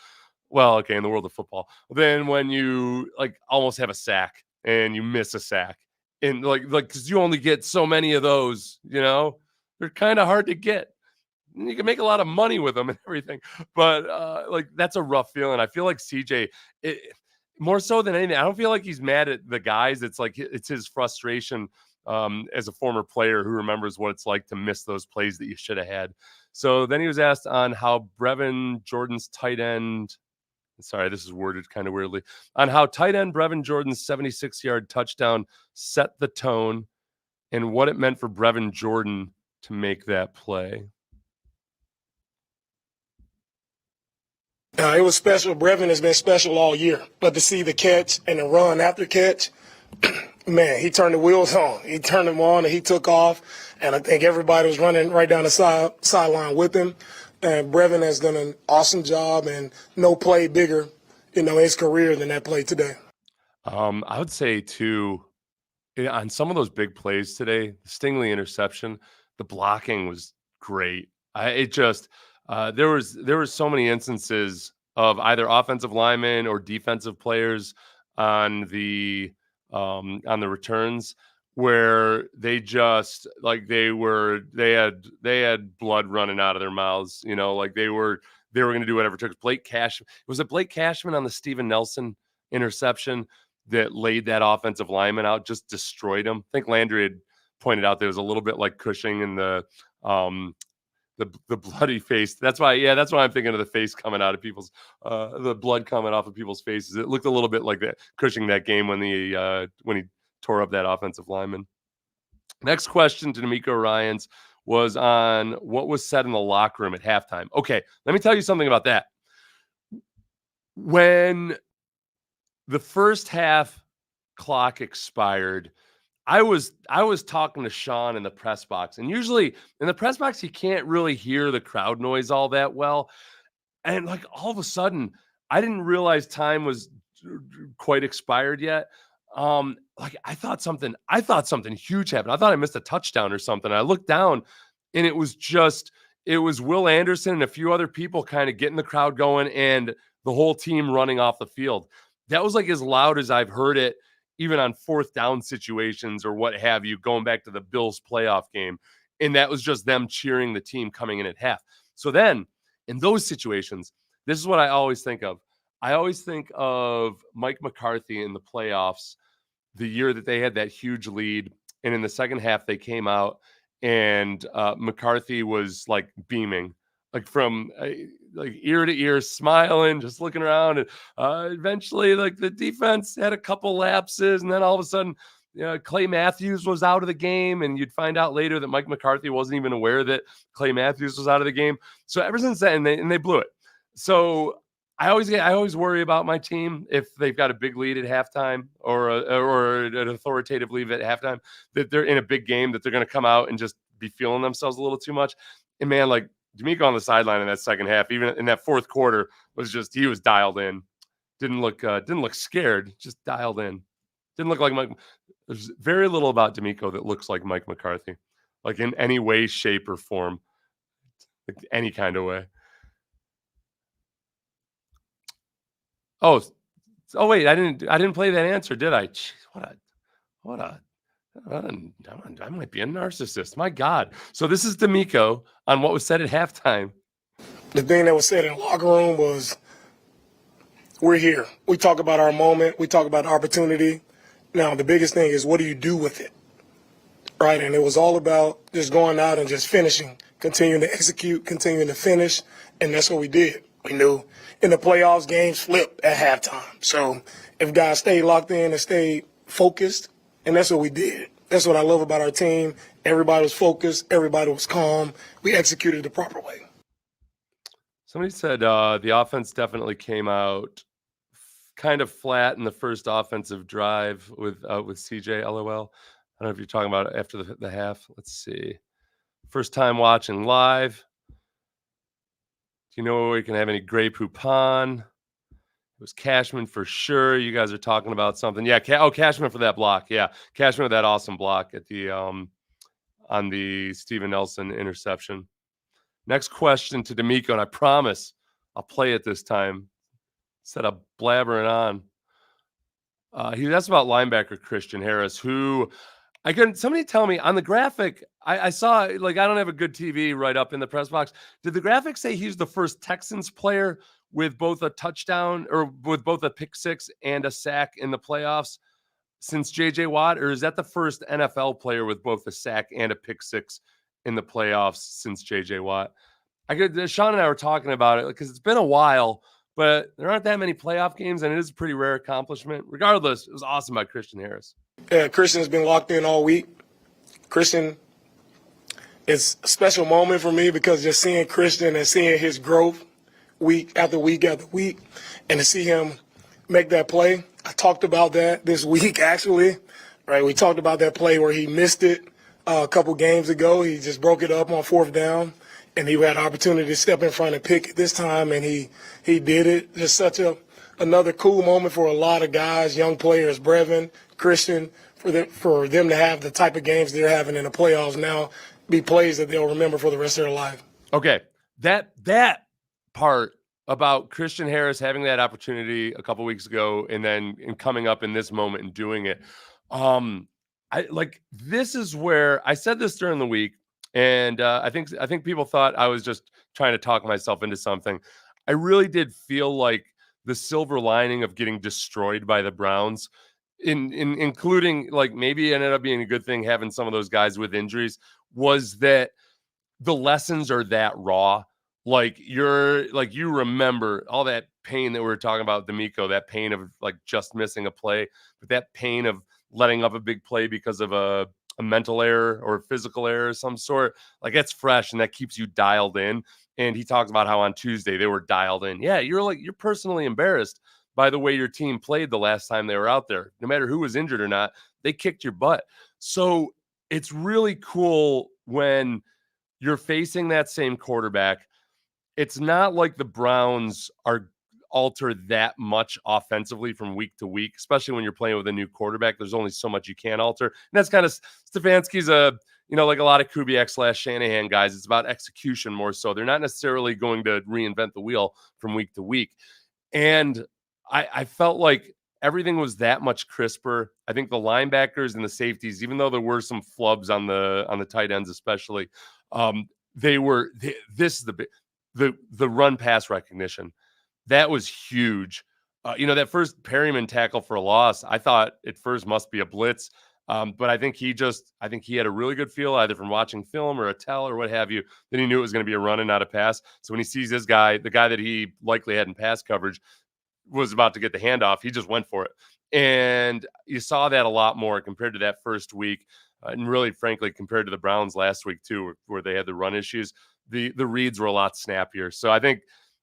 Well, okay, in the world of football, than when you like almost have a sack and you miss a sack. And like because you only get so many of those, they're kind of hard to get. You can make a lot of money with them and everything, but like that's a rough feeling. I feel like CJ, more so than anything, I don't feel like he's mad at the guys. It's like it's his frustration as a former player who remembers what it's like to miss those plays that you should have had. So then he was asked on how Brevin Jordan's tight end. Sorry, this is worded kind of weirdly. On how tight end Brevin Jordan's 76-yard touchdown set the tone and what it meant for Brevin Jordan to make that play. It was special. Brevin has been special all year. But to see the catch and the run after catch, man, he turned the wheels on. He turned them on and he took off. And I think everybody was running right down the sideline with him. And Brevin has done an awesome job, and no play bigger, in his career than that play today. I would say too, on some of those big plays today, the Stingley interception, the blocking was great. There was so many instances of either offensive linemen or defensive players on the returns where they just like they had blood running out of their mouths, like they were going to do whatever it took. Was it Blake Cashman on the Steven Nelson interception that laid that offensive lineman out, just destroyed him? I think Landry had pointed out there was a little bit like Cushing in the bloody face. That's why I'm thinking of the face coming out of people's the blood coming off of people's faces. It looked a little bit like that Cushing that game when he tore up that offensive lineman. Next question to DeMeco Ryans was on what was said in the locker room at halftime. Okay, let me tell you something about that. When the first half clock expired, I was talking to Sean in the press box, and usually in the press box you can't really hear the crowd noise all that well. And like all of a sudden, I didn't realize time was quite expired yet. Like I thought something huge happened. I thought I missed a touchdown or something. I looked down, and it was Will Anderson and a few other people kind of getting the crowd going, and the whole team running off the field. That was like as loud as I've heard it, even on fourth down situations or what have you, going back to the Bills playoff game. And that was just them cheering the team coming in at half. So then in those situations, this is what I always think of. I always think of Mike McCarthy in the playoffs, the year that they had that huge lead. And in the second half, they came out and McCarthy was like beaming, like from like ear to ear, smiling, just looking around. And eventually, like the defense had a couple lapses. And then all of a sudden, Clay Matthews was out of the game. And you'd find out later that Mike McCarthy wasn't even aware that Clay Matthews was out of the game. So ever since then, and they blew it. So I always worry about my team if they've got a big lead at halftime or an authoritative lead at halftime, that they're in a big game, that they're going to come out and just be feeling themselves a little too much. And man, like DeMeco on the sideline in that second half, even in that fourth quarter, he was dialed in. Didn't look scared, just dialed in. Didn't look like Mike. There's very little about DeMeco that looks like Mike McCarthy, like in any way, shape, or form, like any kind of way. Oh wait, I didn't play that answer, did I? Jeez, I might be a narcissist. My God. So this is DeMeco on what was said at halftime. The thing that was said in the locker room was, we're here. We talk about our moment. We talk about opportunity. Now, the biggest thing is, what do you do with it? Right? And it was all about just going out and just finishing, continuing to execute, continuing to finish. And that's what we did. We knew in the playoffs, games flip at halftime. So if guys stayed locked in and stayed focused, and that's what we did. That's what I love about our team. Everybody was focused. Everybody was calm. We executed the proper way. Somebody said the offense definitely came out kind of flat in the first offensive drive with CJ, LOL. I don't know if you're talking about it after the half. Let's see. First time watching live. Do you know where we can have any Grey Poupon? It was Cashman for sure. You guys are talking about something. Yeah. Cashman for that block. Yeah. Cashman with that awesome block at the on the Steven Nelson interception. Next question to DeMeco, and I promise I'll play it this time instead of blabbering on. He asked about linebacker Christian Harris, who I couldn't. Somebody tell me on the graphic. I saw, like, I don't have a good TV right up in the press box. Did the graphic say he's the first Texans player with both a touchdown or with both a pick six and a sack in the playoffs since JJ Watt, or is that the first NFL player with both a sack and a pick six in the playoffs since JJ Watt? Sean and I were talking about it because it's been a while, but there aren't that many playoff games, and it is a pretty rare accomplishment. Regardless, it was awesome by Christian Harris. Yeah, Christian's been locked in all week. Christian, it's a special moment for me because just seeing Christian and seeing his growth week after week after week, and to see him make that play. I talked about that this week, actually. Right, we talked about that play where he missed it a couple games ago. He just broke it up on fourth down, and he had an opportunity to step in front and pick it this time, and he did it. Just such another cool moment for a lot of guys, young players, Brevin, Christian, for them to have the type of games they're having in the playoffs now, be plays that they'll remember for the rest of their life. Okay, that part about Christian Harris having that opportunity a couple weeks ago and then coming up in this moment and doing it. This is where I said this during the week, and I think people thought I was just trying to talk myself into something. I really did feel like the silver lining of getting destroyed by the Browns, including, like, maybe it ended up being a good thing having some of those guys with injuries, was that the lessons are that raw. You remember all that pain that we were talking about, DeMeco, that pain of like just missing a play, but that pain of letting up a big play because of a mental error or a physical error of some sort. Like, that's fresh and that keeps you dialed in. And he talks about how on Tuesday they were dialed in. Yeah, you're personally embarrassed by the way your team played the last time they were out there. No matter who was injured or not, they kicked your butt. So it's really cool when you're facing that same quarterback. It's not like the Browns are altered that much offensively from week to week, especially when you're playing with a new quarterback. There's only so much you can alter. And that's kind of Stefanski's like a lot of Kubiak / Shanahan guys. It's about execution more so. They're not necessarily going to reinvent the wheel from week to week. And I felt like everything was that much crisper. I think the linebackers and the safeties, even though there were some flubs on the tight ends, especially, this is the run pass recognition. That was huge. That first Perryman tackle for a loss, I thought at first must be a blitz. But I think he had a really good feel, either from watching film or a tell or what have you, that he knew it was going to be a run and not a pass. So when he sees this guy, the guy that he likely had in pass coverage, was about to get the handoff, he just went for it. And you saw that a lot more compared to that first week. And really, frankly, compared to the Browns last week, too, where they had the run issues, the reads were a lot snappier. So I think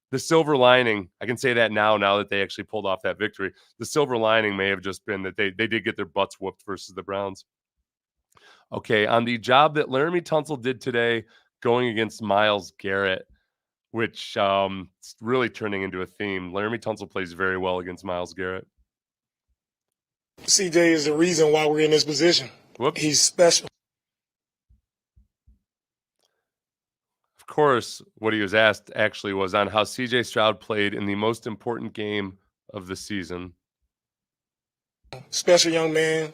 the silver lining, I can say that now that they actually pulled off that victory, the silver lining may have just been that they did get their butts whooped versus the Browns. Okay, on the job that Laramie Tunsil did today going against Myles Garrett, which it's really turning into a theme. Laramie Tunsil plays very well against Myles Garrett. CJ is the reason why we're in this position. Whoops. He's special. Of course, what he was asked actually was on how CJ Stroud played in the most important game of the season. Special young man,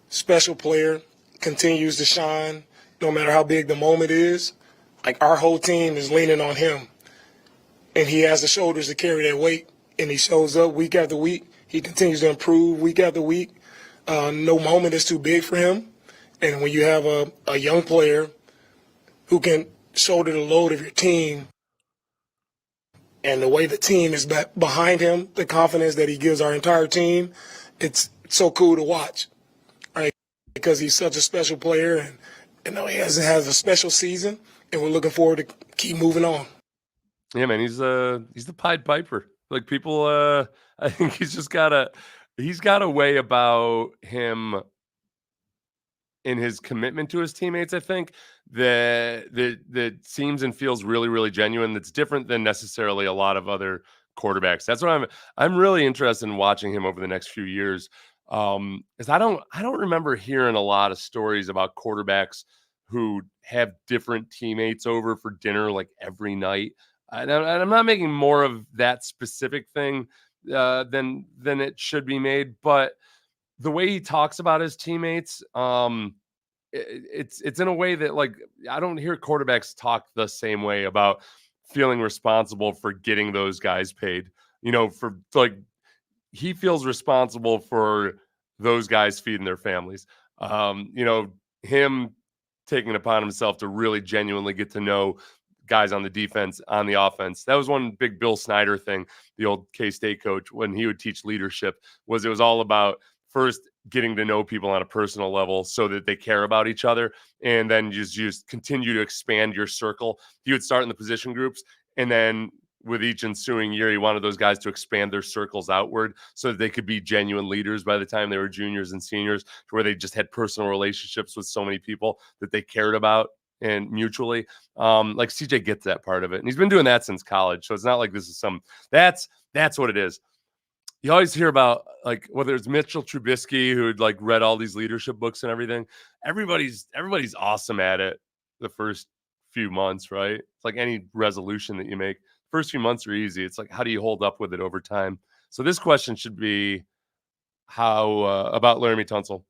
special player, continues to shine no matter how big the moment is. Like, our whole team is leaning on him, and he has the shoulders to carry that weight, and he shows up week after week. He continues to improve week after week. No moment is too big for him. And when you have a young player who can shoulder the load of your team, and the way the team is behind him, the confidence that he gives our entire team, it's so cool to watch, right? Because he's such a special player, and he has a special season, and we're looking forward to keep moving on. Yeah, man, he's the Pied Piper. Like, people, I think he's got a way about him in his commitment to his teammates, I think, that seems and feels really, really genuine. That's different than necessarily a lot of other quarterbacks. That's what I'm really interested in watching him over the next few years. Is I don't remember hearing a lot of stories about quarterbacks who have different teammates over for dinner like every night. And I'm not making more of that specific thing than it should be made, but the way he talks about his teammates, it's in a way that, like, I don't hear quarterbacks talk the same way about feeling responsible for getting those guys paid. For like, he feels responsible for those guys feeding their families. Him taking it upon himself to really genuinely get to know guys on the defense, on the offense. That was one big Bill Snyder thing, the old K-State coach, when he would teach leadership, it was all about first getting to know people on a personal level so that they care about each other, and then just continue to expand your circle. He would start in the position groups, and then with each ensuing year, he wanted those guys to expand their circles outward so that they could be genuine leaders by the time they were juniors and seniors, to where they just had personal relationships with so many people that they cared about and mutually. Like CJ gets that part of it, and he's been doing that since college. So it's not like this is that's what it is. You always hear about, like, whether it's Mitchell Trubisky, who had like read all these leadership books and everything. Everybody's awesome at it the first few months, right? It's like any resolution that you make. First few months are easy. It's like, how do you hold up with it over time? So this question should be how about Laramie Tunsil.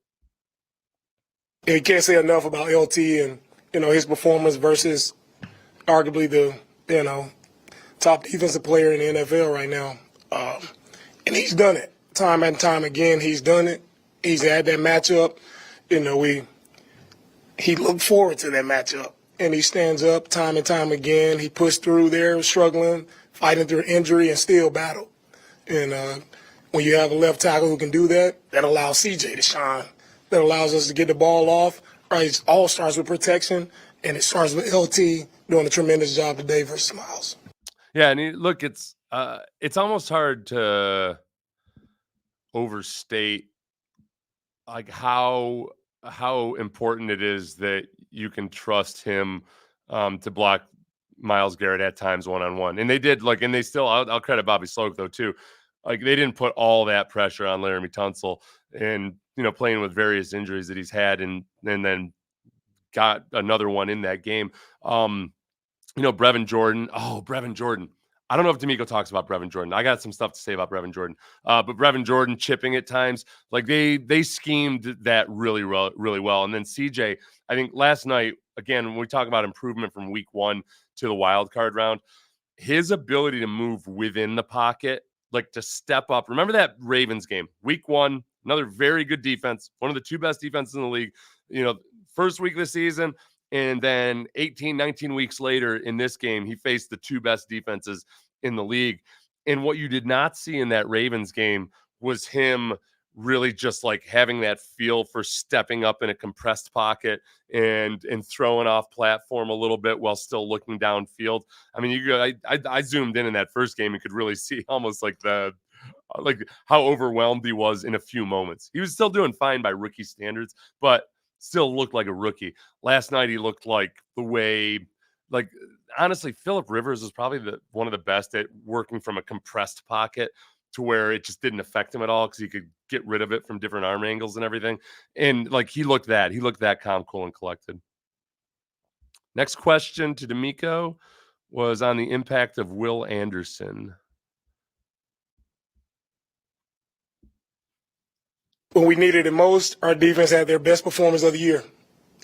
You can't say enough about LT and his performance versus arguably the top defensive player in the NFL right now. And he's done it time and time again. He's done it. He's had that matchup. He looked forward to that matchup, and he stands up time and time again. He pushed through there, struggling, fighting through injury, and still battled. And when you have a left tackle who can do that, that allows CJ to shine. That allows us to get the ball off. Right? It all starts with protection, and it starts with LT doing a tremendous job today versus Miles. Yeah, and look, it's almost hard to overstate like how important it is that you can trust him to block Myles Garrett at times one-on-one. And they did, and they still, I'll credit Bobby Slowick though too. Like, they didn't put all that pressure on Laramie Tunsil, and playing with various injuries that he's had, and then got another one in that game. Brevin Jordan. Oh, Brevin Jordan. I don't know if DeMeco talks about Brevin Jordan. I got some stuff to say about Brevin Jordan. But Brevin Jordan chipping at times, like they schemed that really well. And then CJ, I think last night, again, when we talk about improvement from week 1 to the wild card round, his ability to move within the pocket, like to step up. Remember that Ravens game, week 1, another very good defense, one of the 2 best defenses in the league, first week of the season. And then 18, 19 weeks later in this game, he faced the 2 best defenses in the league. And what you did not see in that Ravens game was him really just like having that feel for stepping up in a compressed pocket and throwing off platform a little bit while still looking downfield. I mean, I zoomed in that first game and could really see almost like how overwhelmed he was in a few moments. He was still doing fine by rookie standards, but still looked like a rookie. Last night, he looked like the way, honestly, Phillip Rivers was probably one of the best at working from a compressed pocket to where it just didn't affect him at all because he could get rid of it from different arm angles and everything. And he looked that calm, cool, and collected. Next question to DeMeco was on the impact of Will Anderson. When we needed it most, our defense had their best performance of the year.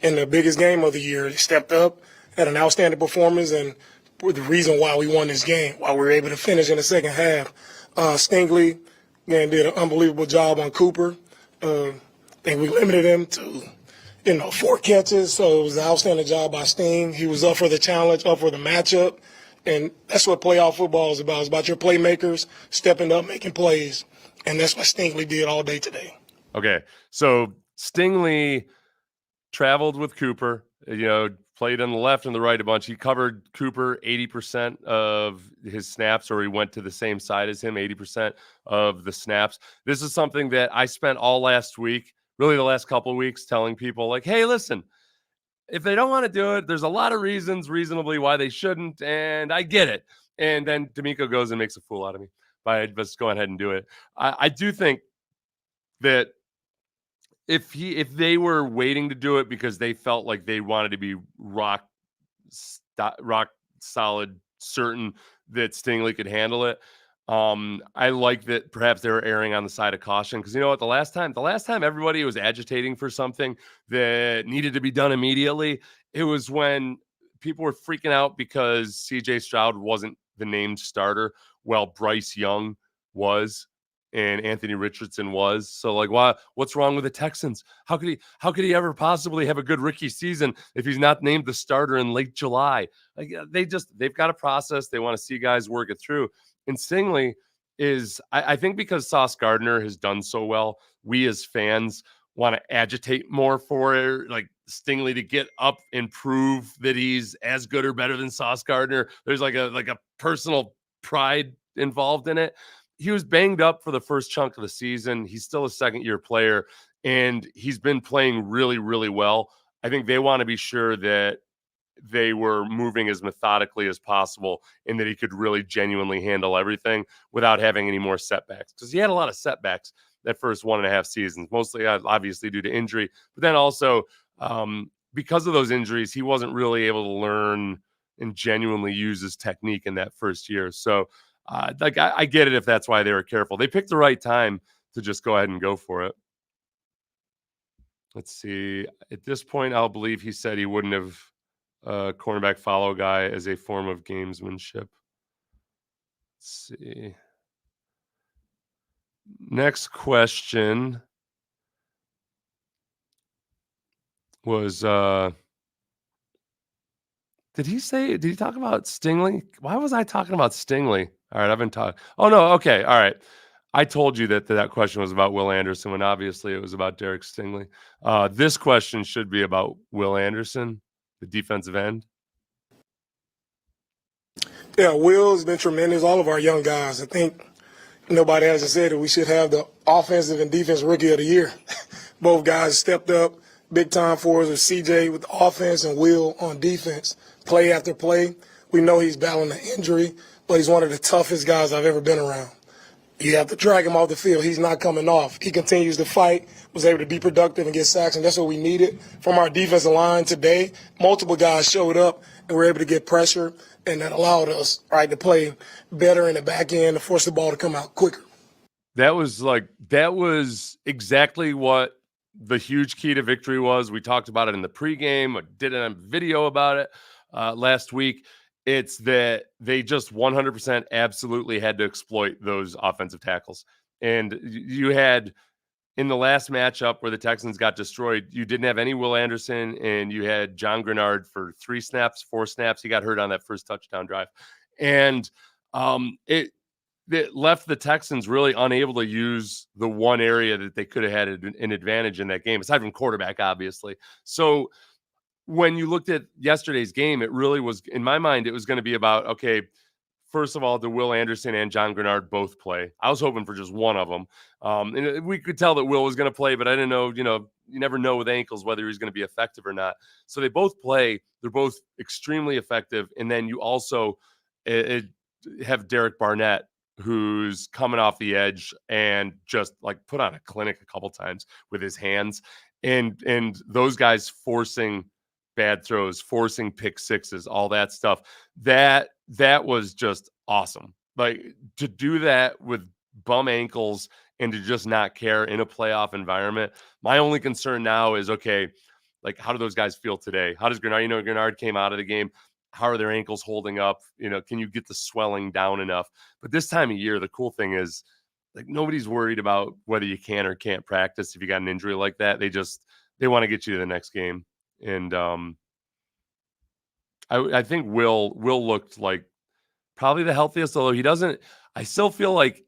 In the biggest game of the year, they stepped up, had an outstanding performance, and were the reason why we won this game, why we were able to finish in the second half. Stingley, again, did an unbelievable job on Cooper. I think we limited him to, 4 catches, so it was an outstanding job by Sting. He was up for the challenge, up for the matchup, and that's what playoff football is about. It's about your playmakers stepping up, making plays, and that's what Stingley did all day today. Okay, so Stingley traveled with Cooper, played on the left and the right a bunch. He covered Cooper 80% of his snaps, or he went to the same side as him 80% of the snaps. This is something that I spent all last week, really the last couple of weeks, telling people, like, hey, listen, if they don't want to do it, there's a lot of reasons reasonably why they shouldn't, and I get it. And then DeMeco goes and makes a fool out of me by just going ahead and do it. I do think that if they were waiting to do it because they felt like they wanted to be rock solid, certain that Stingley could handle it. I like that perhaps they were erring on the side of caution because you know what, the last time everybody was agitating for something that needed to be done immediately, it was when people were freaking out because CJ Stroud wasn't the named starter, while Bryce Young was and Anthony Richardson was. So like, what's wrong with the Texans? How could he ever possibly have a good rookie season if he's not named the starter in late July? Like they've got a process. They want to see guys work it through. And Stingley is, I think because Sauce Gardner has done so well, we as fans want to agitate more for like Stingley to get up and prove that he's as good or better than Sauce Gardner. There's like a personal pride involved in it. He was banged up for the first chunk of the season. He's still a second-year player, and he's been playing really, really well. I think they want to be sure that they were moving as methodically as possible and that he could really genuinely handle everything without having any more setbacks. Because he had a lot of setbacks that first 1.5 seasons, mostly obviously due to injury, but then also because of those injuries, he wasn't really able to learn and genuinely use his technique in that first year. So I get it if that's why they were careful. They picked the right time to just go ahead and go for it. Let's see. At this point, I'll believe he said he wouldn't have cornerback follow guy as a form of gamesmanship. Let's see. Next question was did he talk about Stingley? Why was I talking about Stingley? All right, I've been talking. Oh no, okay, all right. I told you that question was about Will Anderson when obviously it was about Derek Stingley. This question should be about Will Anderson, the defensive end. Yeah, Will's been tremendous. All of our young guys. I think nobody hasn't said that we should have the offensive and defense rookie of the year. Both guys stepped up big time for us with CJ with the offense and Will on defense. Play after play. We know he's battling an injury, but he's one of the toughest guys I've ever been around. You have to drag him off the field. He's not coming off. He continues to fight, was able to be productive and get sacks, and that's what we needed from our defensive line today. Multiple guys showed up and were able to get pressure, and that allowed us, right, to play better in the back end to force the ball to come out quicker. That was exactly what the huge key to victory was. We talked about it in the pregame. I did a video about it last week. It's that they just 100% absolutely had to exploit those offensive tackles. And you had in the last matchup where the Texans got destroyed, you didn't have any Will Anderson, and you had John Grenard for 4 snaps. He got hurt on that first touchdown drive. And it left the Texans really unable to use the one area that they could have had an advantage in that game, aside from quarterback, obviously. So when you looked at yesterday's game, it really was, in my mind, it was going to be about, okay, first of all, do Will Anderson and John Grenard both play? I was hoping for just one of them. And we could tell that Will was going to play, but I didn't know, you never know with ankles whether he's going to be effective or not. So they both play. They're both extremely effective. And then you also have Derek Barnett, who's coming off the edge and just like put on a clinic a couple times with his hands. And those guys forcing bad throws, forcing pick sixes, all that stuff. That was just awesome. Like to do that with bum ankles and to just not care in a playoff environment. My only concern now is, okay, like how do those guys feel today? How does Grenard, Grenard came out of the game. How are their ankles holding up? Can you get the swelling down enough? But this time of year, the cool thing is like nobody's worried about whether you can or can't practice if you got an injury like that. They want to get you to the next game. And I think Will looked like probably the healthiest, although he doesn't. I still feel like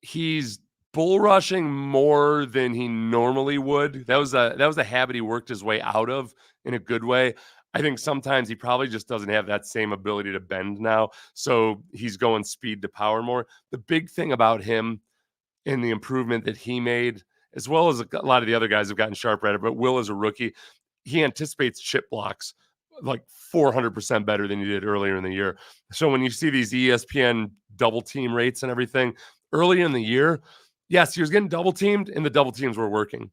he's bull rushing more than he normally would. That was a habit he worked his way out of in a good way. I think sometimes he probably just doesn't have that same ability to bend now, so he's going speed to power more. The big thing about him and the improvement that he made, as well as a lot of the other guys have gotten sharp at it, but Will is a rookie. He anticipates chip blocks like 400% better than he did earlier in the year. So when you see these ESPN double team rates and everything early in the year, yes, he was getting double teamed and the double teams were working.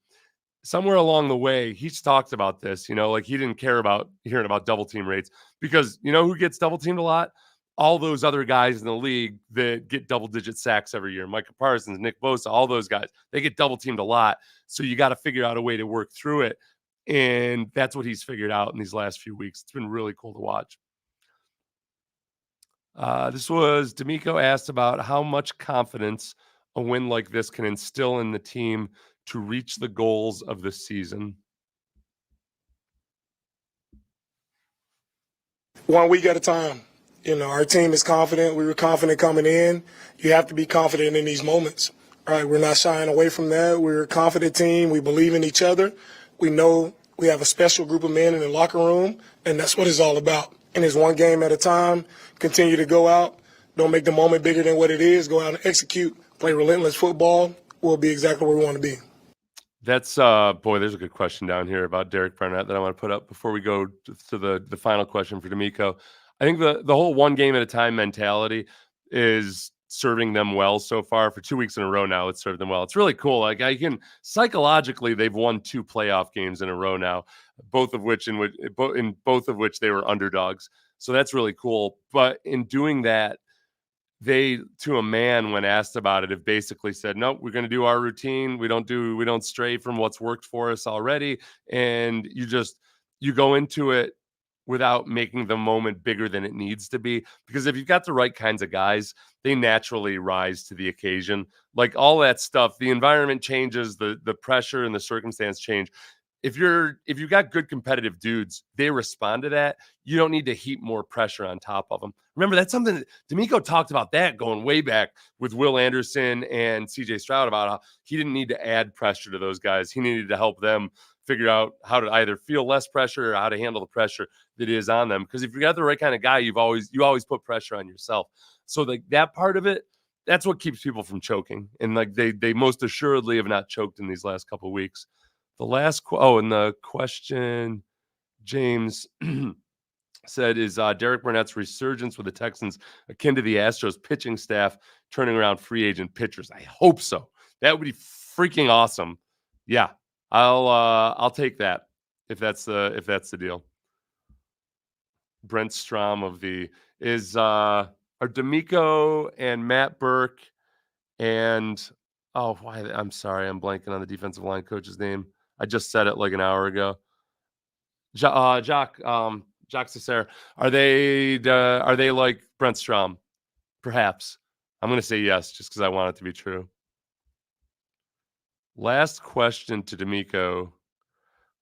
Somewhere along the way, he's talked about this, like he didn't care about hearing about double team rates because who gets double teamed a lot? All those other guys in the league that get double digit sacks every year. Micah Parsons, Nick Bosa, all those guys, they get double teamed a lot. So you got to figure out a way to work through it. And that's what he's figured out in these last few weeks. It's been really cool to watch. This was DeMeco asked about how much confidence a win like this can instill in the team to reach the goals of the season. 1 week at a time. Our team is confident. We were confident coming in. You have to be confident in these moments, right? We're not shying away from that. We're a confident team. We believe in each other. We know we have a special group of men in the locker room, and that's what it's all about. And it's one game at a time. Continue to go out. Don't make the moment bigger than what it is. Go out and execute. Play relentless football. We'll be exactly where we want to be. That's there's a good question down here about Derek Barnett that I want to put up before we go to the final question for DeMeco. I think the whole one game at a time mentality is serving them well so far. For 2 weeks in a row now, it's served them well. It's really cool. Like psychologically, they've won 2 playoff games in a row now, both of which they were underdogs. So that's really cool. But in doing that, they, to a man, when asked about it, have basically said, nope, we're going to do our routine. We don't stray from what's worked for us already. And you go into it without making the moment bigger than it needs to be. Because if you've got the right kinds of guys, they naturally rise to the occasion. Like all that stuff, the environment changes, the pressure and the circumstance change. If you've got good competitive dudes, they respond to that. You don't need to heap more pressure on top of them. Remember, that's something that DeMeco talked about that going way back with Will Anderson and CJ Stroud about how he didn't need to add pressure to those guys. He needed to help them figure out how to either feel less pressure or how to handle the pressure that is on them. Because if you got the right kind of guy, you always put pressure on yourself. So that part of it, that's what keeps people from choking. And they most assuredly have not choked in these last couple of weeks. The last and the question James said is Derek Barnett's resurgence with the Texans akin to the Astros pitching staff turning around free agent pitchers. I hope so. That would be freaking awesome. Yeah, I'll take that if that's the deal. Brent Strom are DeMeco and Matt Burke and I'm sorry, I'm blanking on the defensive line coach's name. I just said it like an hour ago. Jacques Cesare. Are they like Brent Strom? Perhaps. I'm going to say yes, just because I want it to be true. Last question to DeMeco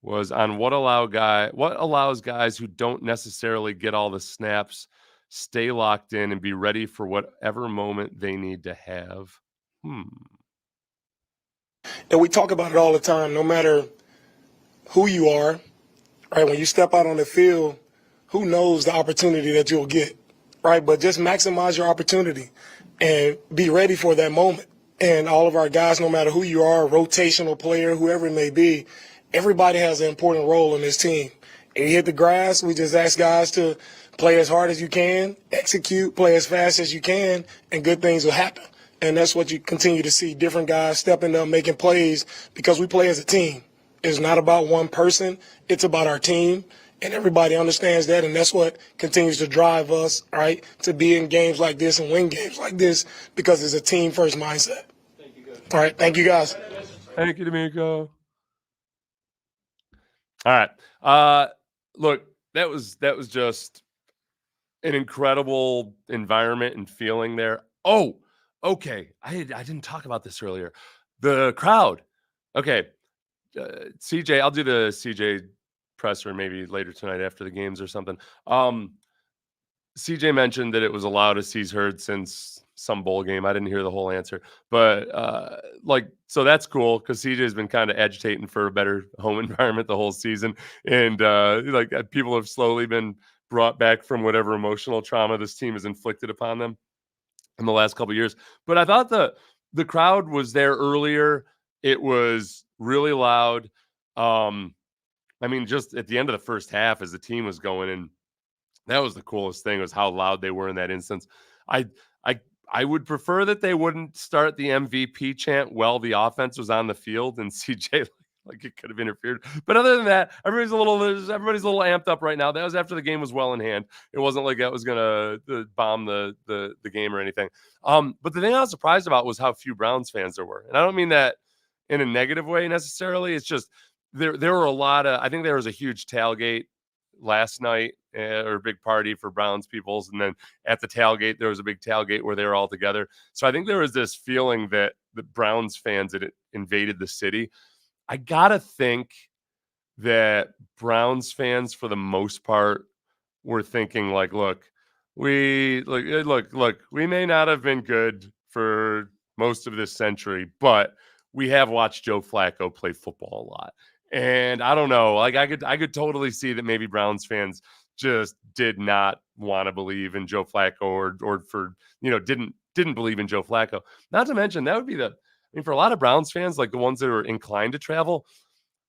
was on what allows guys who don't necessarily get all the snaps stay locked in and be ready for whatever moment they need to have. And we talk about it all the time, no matter who you are, right? When you step out on the field, who knows the opportunity that you'll get, right? But just maximize your opportunity and be ready for that moment. And all of our guys, no matter who you are, rotational player, whoever it may be, everybody has an important role in this team. And you hit the grass, we just ask guys to play as hard as you can, execute, play as fast as you can, and good things will happen. And that's what you continue to see, different guys stepping up, making plays, because we play as a team. It's not about one person. It's about our team. And everybody understands that, and that's what continues to drive us, right, to be in games like this and win games like this, because it's a team-first mindset. Thank you, guys. All right, thank you, guys. Thank you, DeMeco. All right. Look, that was just an incredible environment and feeling there. Oh, okay. I didn't talk about this earlier. The crowd. Okay. CJ, I'll do the CJ presser maybe later tonight after the games or something. CJ mentioned that it was allowed as he's heard since some bowl game. I didn't hear the whole answer, but so that's cool because CJ has been kind of agitating for a better home environment the whole season, and people have slowly been brought back from whatever emotional trauma this team has inflicted upon them in the last couple of years. But I thought the crowd was there earlier. It was really loud. I mean, just at the end of the first half as the team was going in, that was the coolest thing, was how loud they were in that instance. I I I would prefer that they wouldn't start the MVP chant while the offense was on the field and CJ like it could have interfered. But other than that, everybody's a little amped up right now. That was after the game was well in hand. It wasn't like that was gonna bomb the game or anything. But the thing I was surprised about was how few Browns fans there were. And I don't mean that in a negative way necessarily. It's just there were a lot of, I think there was a huge tailgate last night, or a big party for Browns peoples. And then at the tailgate, there was a big tailgate where they were all together. So I think there was this feeling that the Browns fans had invaded the city. I got to think that Browns fans, for the most part, were thinking like, look, we we may not have been good for most of this century, but we have watched Joe Flacco play football a lot. And I don't know, like I could totally see that maybe Browns fans just did not want to believe in Joe Flacco, or for, didn't believe in Joe Flacco. Not to mention, that would be for a lot of Browns fans, like the ones that are inclined to travel,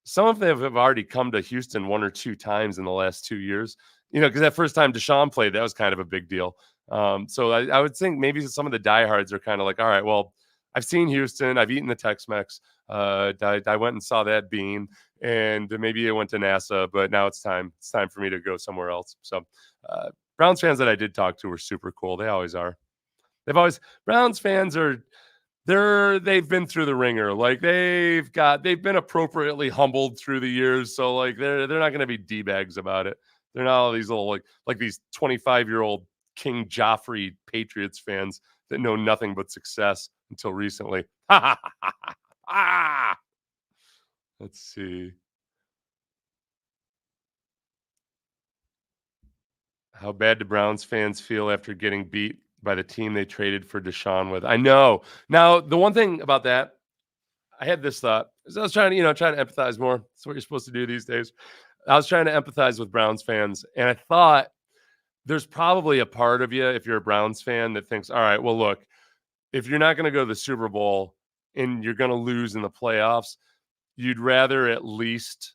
some of them have already come to Houston 1 or 2 times in the last 2 years. Because that first time Deshaun played, that was kind of a big deal. So I would think maybe some of the diehards are kind of like, all right, well, I've seen Houston, I've eaten the Tex-Mex, I went and saw that bean, and maybe I went to NASA, but now it's time for me to go somewhere else. So Browns fans that I did talk to were super cool. They always are. Browns fans are, they've been through the ringer. Like they've been appropriately humbled through the years. So like they're not going to be D-bags about it. They're not all these little like these 25-year-old King Joffrey Patriots fans that know nothing but success until recently. Let's see. How bad do Browns fans feel after getting beat by the team they traded for Deshaun with? I know. Now, the one thing about that, I had this thought. I was trying to empathize more. That's what you're supposed to do these days. I was trying to empathize with Browns fans, and I thought there's probably a part of you, if you're a Browns fan, that thinks, all right, well, look, if you're not going to go to the Super Bowl and you're going to lose in the playoffs, you'd rather at least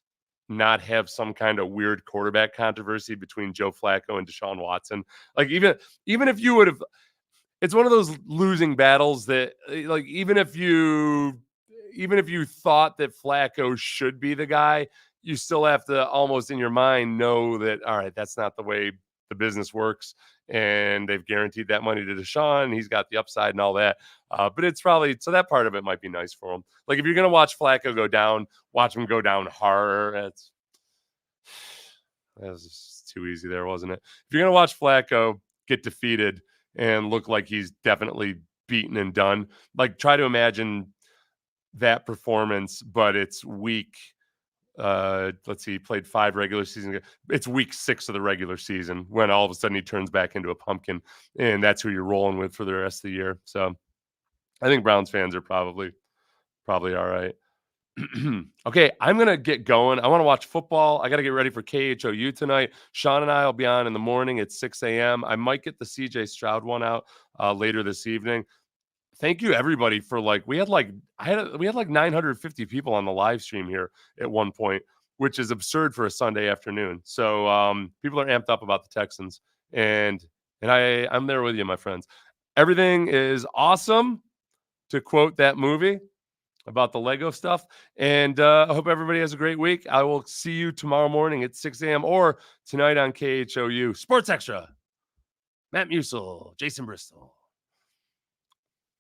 not have some kind of weird quarterback controversy between Joe Flacco and Deshaun Watson. Like even if you would have, it's one of those losing battles that, like, even if you thought that Flacco should be the guy, you still have to almost in your mind know that, all right, that's not the way the business works. And they've guaranteed that money to Deshaun, and he's got the upside and all that. But it's probably, so that part of it might be nice for him. Like if you're going to watch Flacco go down, watch him go down hard. That was just too easy there, wasn't it? If you're going to watch Flacco get defeated and look like he's definitely beaten and done, like try to imagine that performance, but it's week, let's see, he played 5 regular season. It's week 6 of the regular season when all of a sudden he turns back into a pumpkin, and that's who you're rolling with for the rest of the year. So I think Browns fans are probably all right. Okay, I'm going to get going. I want to watch football. I got to get ready for KHOU tonight. Sean and I will be on in the morning at 6 a.m. I might get the CJ Stroud one out later this evening. Thank you everybody for we had 950 people on the live stream here at one point, which is absurd for a Sunday afternoon. So people are amped up about the Texans, and I'm there with you, my friends. Everything is awesome, to quote that movie about the Lego stuff. And I hope everybody has a great week. I will see you tomorrow morning at 6 a.m. or tonight on KHOU Sports Extra. Matt Musil, Jason Bristol.